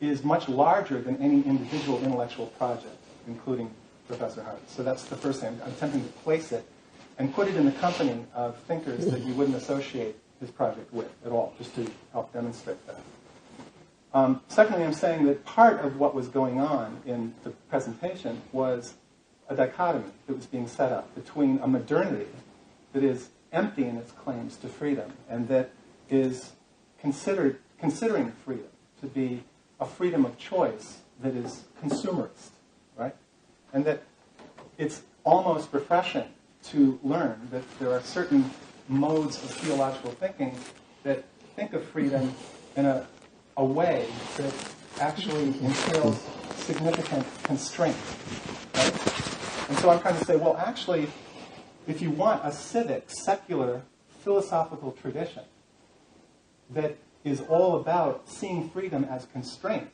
[SPEAKER 2] is much larger than any individual intellectual project, including Professor Hart. So that's the first thing. I'm attempting to place it and put it in the company of thinkers that you wouldn't associate his project with at all, just to help demonstrate that. Secondly, I'm saying that part of what was going on in the presentation was a dichotomy that was being set up between a modernity that is empty in its claims to freedom and that is considering freedom to be a freedom of choice that is consumerist, right? And that it's almost refreshing to learn that there are certain modes of theological thinking that think of freedom in a way that actually entails significant constraint, right? And so I'm trying to say, well, actually, if you want a civic, secular, philosophical tradition that is all about seeing freedom as constraint,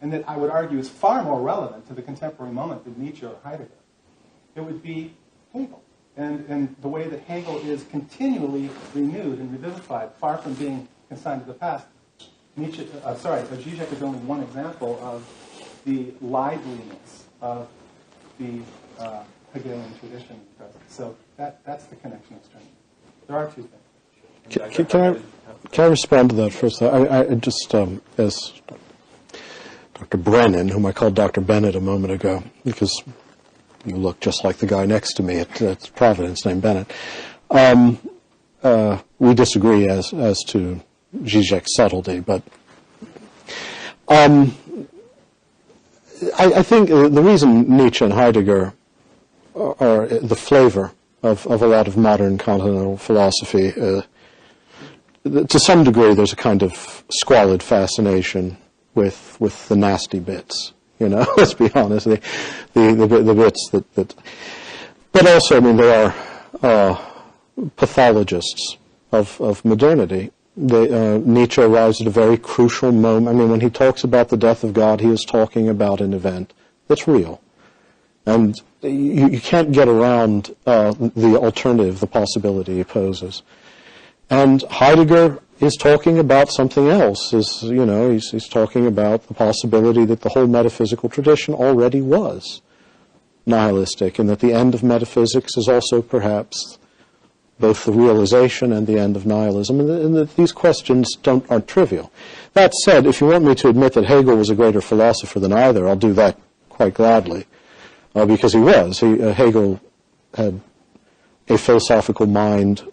[SPEAKER 2] and that I would argue is far more relevant to the contemporary moment than Nietzsche or Heidegger, it would be Hegel. And the way that Hegel is continually renewed and revivified, far from being consigned to the past. Zizek is only one example of the liveliness of the Hegelian tradition present. So that's the connection of strength. There are two things.
[SPEAKER 1] Can I respond to that first? I just, as Dr. Brennan, whom I called Dr. Bennett a moment ago, because you look just like the guy next to me at Providence named Bennett, we disagree as to Zizek's subtlety, but I think the reason Nietzsche and Heidegger are the flavor of a lot of modern continental philosophy, to some degree there's a kind of squalid fascination with the nasty bits, you know, let's be honest, the bits that but also, I mean, there are pathologists of modernity. Nietzsche arrives at a very crucial moment. I mean, when he talks about the death of God, he is talking about an event that's real. And you can't get around the alternative, the possibility he poses. And Heidegger is talking about something else. He's talking about the possibility that the whole metaphysical tradition already was nihilistic, and that the end of metaphysics is also perhaps both the realization and the end of nihilism, and that these questions aren't trivial. That said, if you want me to admit that Hegel was a greater philosopher than either, I'll do that quite gladly, because he was. Hegel had a philosophical mind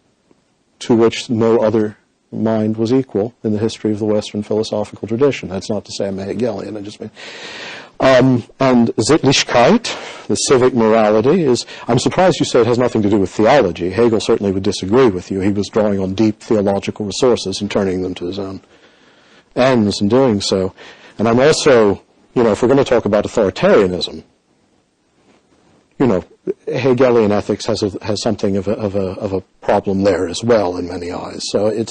[SPEAKER 1] to which no other mind was equal in the history of the Western philosophical tradition. That's not to say I'm a Hegelian, I just mean. And Sittlichkeit, the civic morality, I'm surprised you say it has nothing to do with theology. Hegel certainly would disagree with you. He was drawing on deep theological resources and turning them to his own ends in doing so. And I'm also, if we're going to talk about authoritarianism, Hegelian ethics has something of a problem there as well in many eyes. So I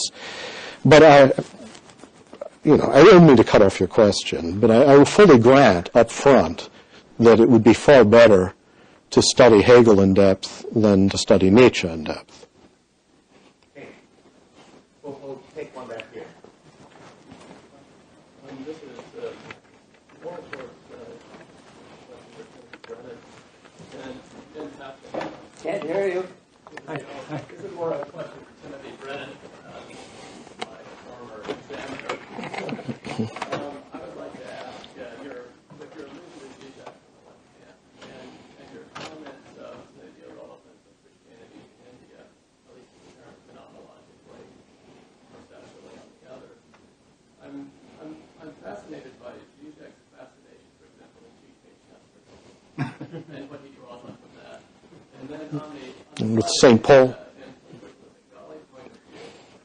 [SPEAKER 1] don't mean to cut off your question, but I will fully grant up front that it would be far better to study Hegel in depth than to study Nietzsche in depth.
[SPEAKER 5] Okay. We'll take one back here.
[SPEAKER 7] This is more towards Brennan and Haskell.
[SPEAKER 5] Can't hear you.
[SPEAKER 7] This is more a question for Timothy Brennan, my former examiner. I would like to ask with your allusion to Zizek and your comments of the irrelevance of Christianity in India, at least in terms phenomenologically, conceptually on the other. I'm fascinated by Zizek's fascination, for example, in cheesecake chestnuts and what he draws on from that. And then on
[SPEAKER 1] with St. Paul.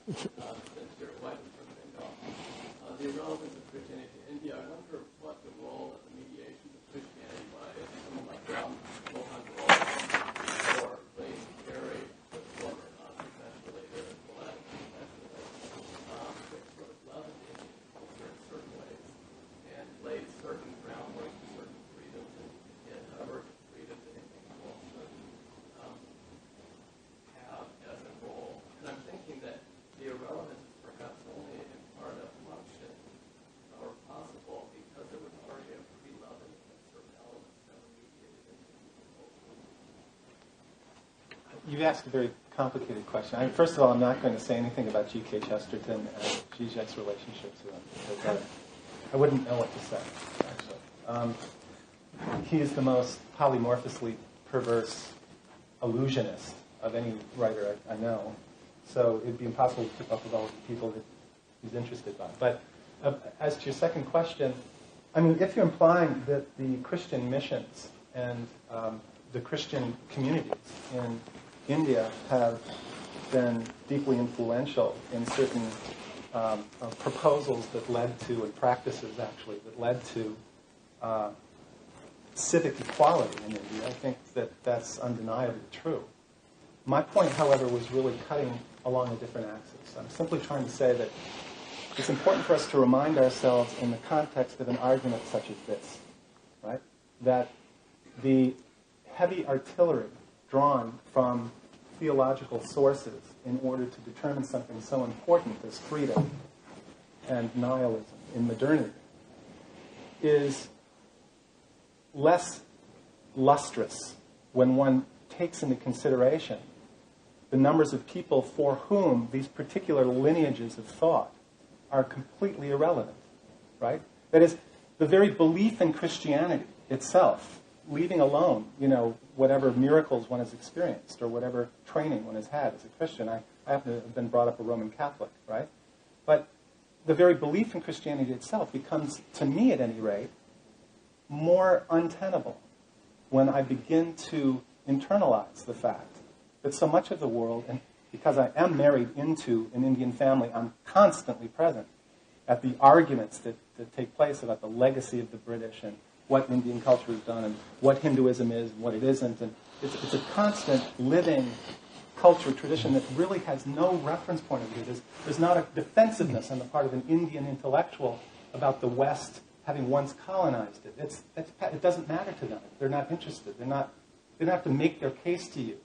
[SPEAKER 7] Since your wife is from Bengal, the irrelevance of Christianity to India, I wonder what the role of the mediations of Christianity by
[SPEAKER 2] You've asked a very complicated question. First of all, I'm not going to say anything about G.K. Chesterton and Zizek's relationship to him, because I wouldn't know what to say, actually. He is the most polymorphously perverse illusionist of any writer I know, so it'd be impossible to keep up with all the people that he's interested by. But as to your second question, I mean, if you're implying that the Christian missions and the Christian communities in India have been deeply influential in certain proposals that led to, and practices actually, that led to civic equality in India, I think that that's undeniably true. My point, however, was really cutting along a different axis. I'm simply trying to say that it's important for us to remind ourselves in the context of an argument such as this, right, that the heavy artillery drawn from theological sources in order to determine something so important as freedom and nihilism in modernity is less lustrous when one takes into consideration the numbers of people for whom these particular lineages of thought are completely irrelevant, right? That is, the very belief in Christianity itself, leaving alone, whatever miracles one has experienced or whatever training one has had as a Christian. I happen to have been brought up a Roman Catholic, right? But the very belief in Christianity itself becomes, to me at any rate, more untenable when I begin to internalize the fact that so much of the world, and because I am married into an Indian family, I'm constantly present at the arguments that take place about the legacy of the British and what Indian culture has done and what Hinduism is and what it isn't. And it's a constant living culture tradition that really has no reference point of view. There's not a defensiveness on the part of an Indian intellectual about the West having once colonized it. It doesn't matter to them. They're not interested. They don't have to make their case to you.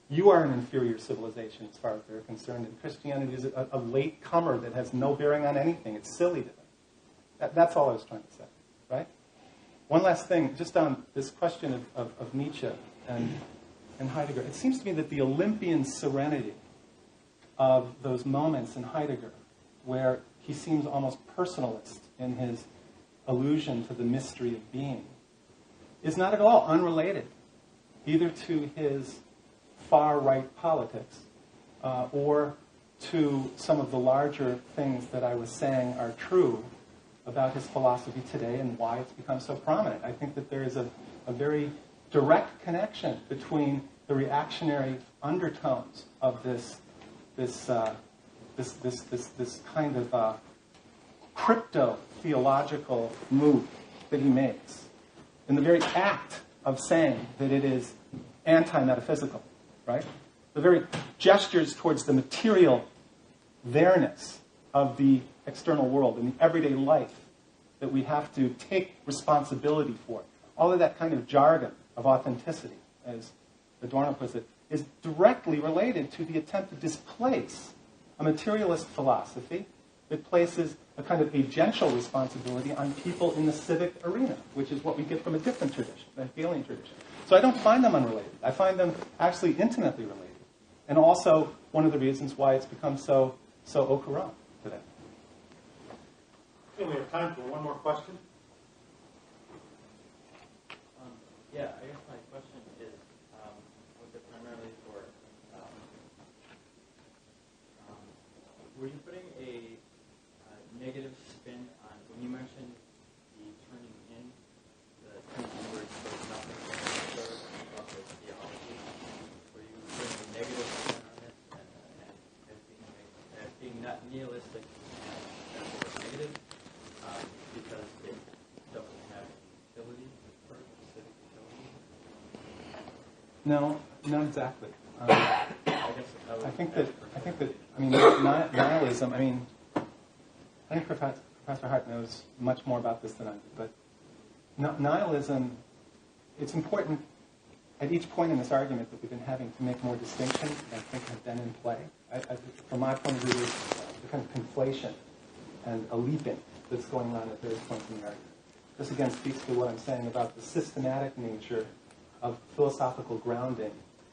[SPEAKER 2] You are an inferior civilization as far as they're concerned, and Christianity is a late comer that has no bearing on anything. It's silly to them. That's all I was trying to say, right? One last thing, just on this question of Nietzsche and Heidegger. It seems to me that the Olympian serenity of those moments in Heidegger, where he seems almost personalist in his allusion to the mystery of being, is not at all unrelated either to his far-right politics or to some of the larger things that I was saying are true about his philosophy today and why it's become so prominent. I think that there is a very direct connection between the reactionary undertones of this kind of crypto-theological move that he makes, in the very act of saying that it is anti-metaphysical, right? The very gestures towards the material there-ness of the external world and the everyday life that we have to take responsibility for. All of that kind of jargon of authenticity, as Adorno puts it, is directly related to the attempt to displace a materialist philosophy that places a kind of agential responsibility on people in the civic arena, which is what we get from a different tradition, a Hegelian tradition. So I don't find them unrelated. I find them actually intimately related. And also one of the reasons why it's become so au courant today.
[SPEAKER 3] Okay, we have time for one more question.
[SPEAKER 8] Yeah, I guess my question is, was it primarily for, were you putting a negative spin on, when you mentioned the turning in, the turning inwards, there's nothing about the theology, were you putting a negative spin on it as being not nihilistic and negative, because it doesn't have utility?
[SPEAKER 2] No, not exactly. I think that nihilism. I think Professor Hart knows much more about this than I do. But nihilism, it's important at each point in this argument that we've been having to make more distinctions that I think have been in play. From my point of view, there's a kind of conflation and a leaping that's going on at various points in the argument. This again speaks to what I'm saying about the systematic nature of philosophical grounding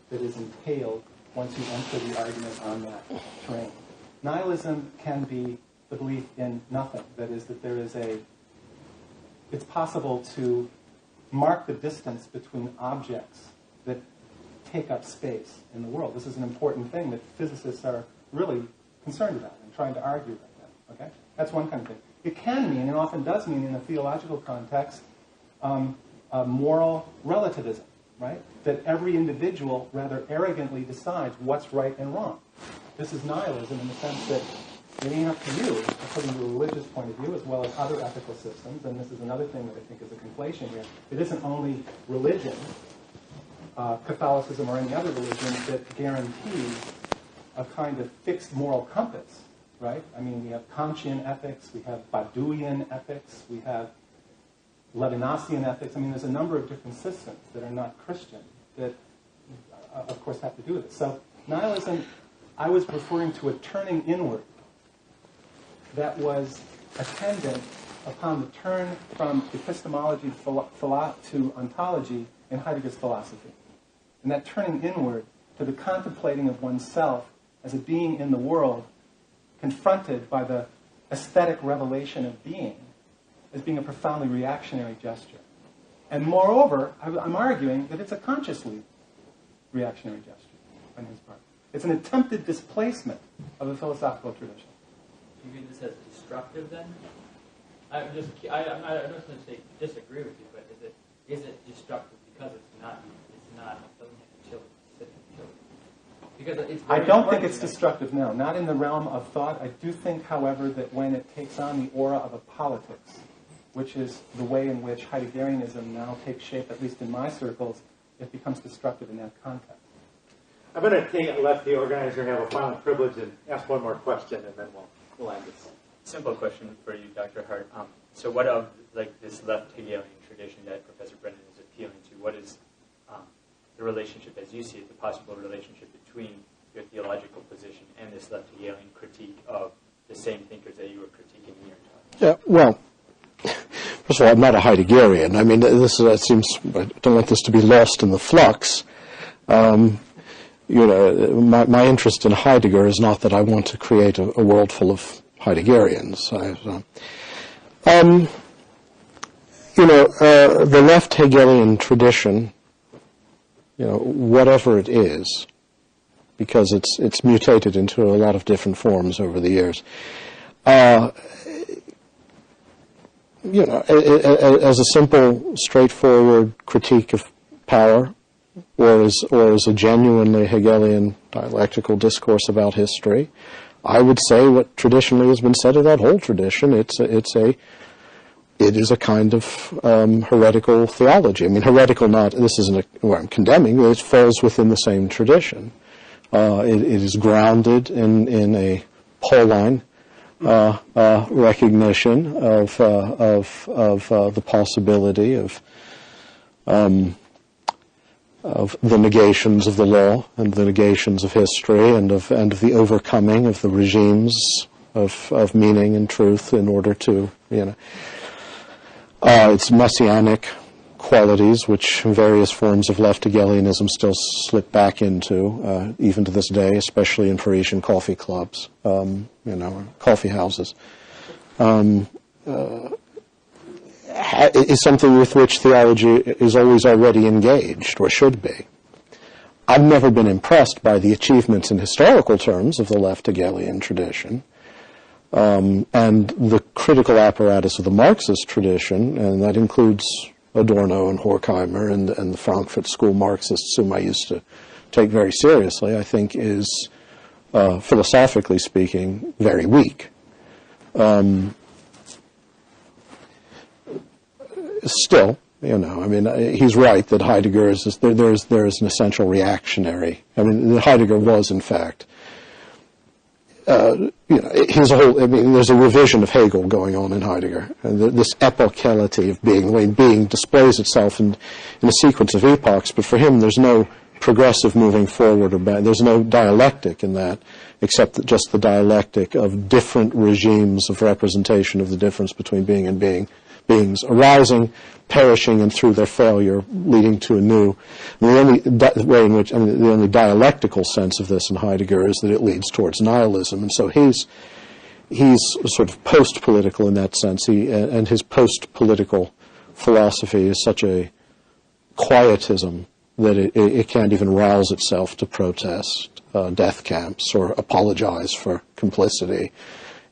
[SPEAKER 2] that is entailed once you enter the argument on that terrain. Nihilism can be the belief in nothing. That is, that there is it's possible to mark the distance between objects that take up space in the world. This is an important thing that physicists are really concerned about and trying to argue about that. Okay? That's one kind of thing. It can mean, and often does mean in a theological context, moral relativism, right? That every individual rather arrogantly decides what's right and wrong. This is nihilism in the sense that it ain't up to you, according to a religious point of view, as well as other ethical systems, and this is another thing that I think is a conflation here. It isn't only religion, Catholicism or any other religion, that guarantees a kind of fixed moral compass, right? I mean, we have Kantian ethics, we have Baduian ethics, we have Levinasian ethics. I mean, there's a number of different systems that are not Christian that, of course, have to do with it. So nihilism, I was referring to a turning inward that was attendant upon the turn from epistemology to ontology in Heidegger's philosophy. And that turning inward to the contemplating of oneself as a being in the world, confronted by the aesthetic revelation of being, as being a profoundly reactionary gesture. And moreover, I'm arguing that it's a consciously reactionary gesture on his part. It's an attempted displacement of a philosophical tradition.
[SPEAKER 8] Do you view this as destructive then? I'm not going to say disagree with you, but is it destructive because it doesn't have utility? Because it's
[SPEAKER 2] I don't think it's destructive now, not in the realm of thought. I do think, however, that when it takes on the aura of a politics, which is the way in which Heideggerianism now takes shape, at least in my circles, it becomes destructive in that context.
[SPEAKER 3] I'm going to let the organizer have a final privilege and ask one more question, and then we'll end this.
[SPEAKER 6] Simple question for you, Dr. Hart. So what of this left Hegelian tradition that Professor Brennan is appealing to, what is the relationship, as you see it, the possible relationship between your theological position and this left Hegelian critique of the same thinkers that you were critiquing in your talk?
[SPEAKER 1] Yeah, well, first of all, I'm not a Heideggerian. I mean, I don't want this to be lost in the flux. My interest in Heidegger is not that I want to create a world full of Heideggerians. The left Hegelian tradition, whatever it is, because it's mutated into a lot of different forms over the years. As a simple, straightforward critique of power, or as a genuinely Hegelian dialectical discourse about history, I would say what traditionally has been said of that whole tradition, it is a kind of heretical theology. I mean, heretical this isn't what I'm condemning, it falls within the same tradition. It is grounded in a Pauline recognition of the possibility of the negations of the law and the negations of history and of the overcoming of the regimes of meaning and truth in order to, its messianic qualities, which various forms of left Hegelianism still slip back into, even to this day, especially in Parisian coffee clubs, coffee houses, is something with which theology is always already engaged, or should be. I've never been impressed by the achievements in historical terms of the left Hegelian tradition, and the critical apparatus of the Marxist tradition, and that includes Adorno and Horkheimer and the Frankfurt School Marxists, whom I used to take very seriously, I think is, philosophically speaking, very weak. Still, he's right that Heidegger there is an essential reactionary. Heidegger was, in fact, there's a revision of Hegel going on in Heidegger. And this epochality of being, the way being displays itself in a sequence of epochs, but for him there's no progressive moving forward or back. There's no dialectic in that, except just the dialectic of different regimes of representation of the difference between being and being, beings arising, perishing, and through their failure leading to a new. And the only way in which, the only dialectical sense of this in Heidegger is that it leads towards nihilism, and so he's sort of post-political in that sense. And his post-political philosophy is such a quietism that it can't even rouse itself to protest death camps or apologize for complicity.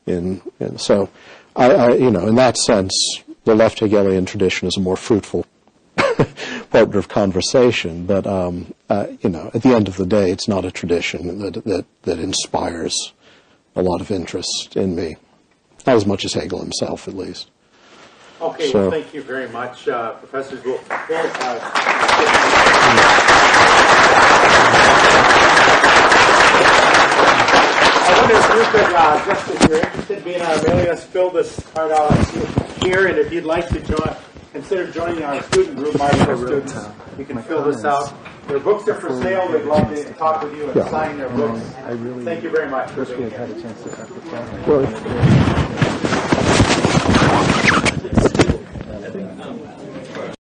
[SPEAKER 1] So, in that sense, the left Hegelian tradition is a more fruitful partner of conversation. But at the end of the day, it's not a tradition that inspires a lot of interest in me, not as much as Hegel himself, at least.
[SPEAKER 3] Okay,
[SPEAKER 1] So,
[SPEAKER 3] well, thank you very much, professors. I wonder if you could, just if you're interested in being our mailing us, fill this card out here, and if you'd like to consider joining our student group, my students, you can fill this out. Their books are for sale. We'd love to talk with you and sign their books. Thank you very much.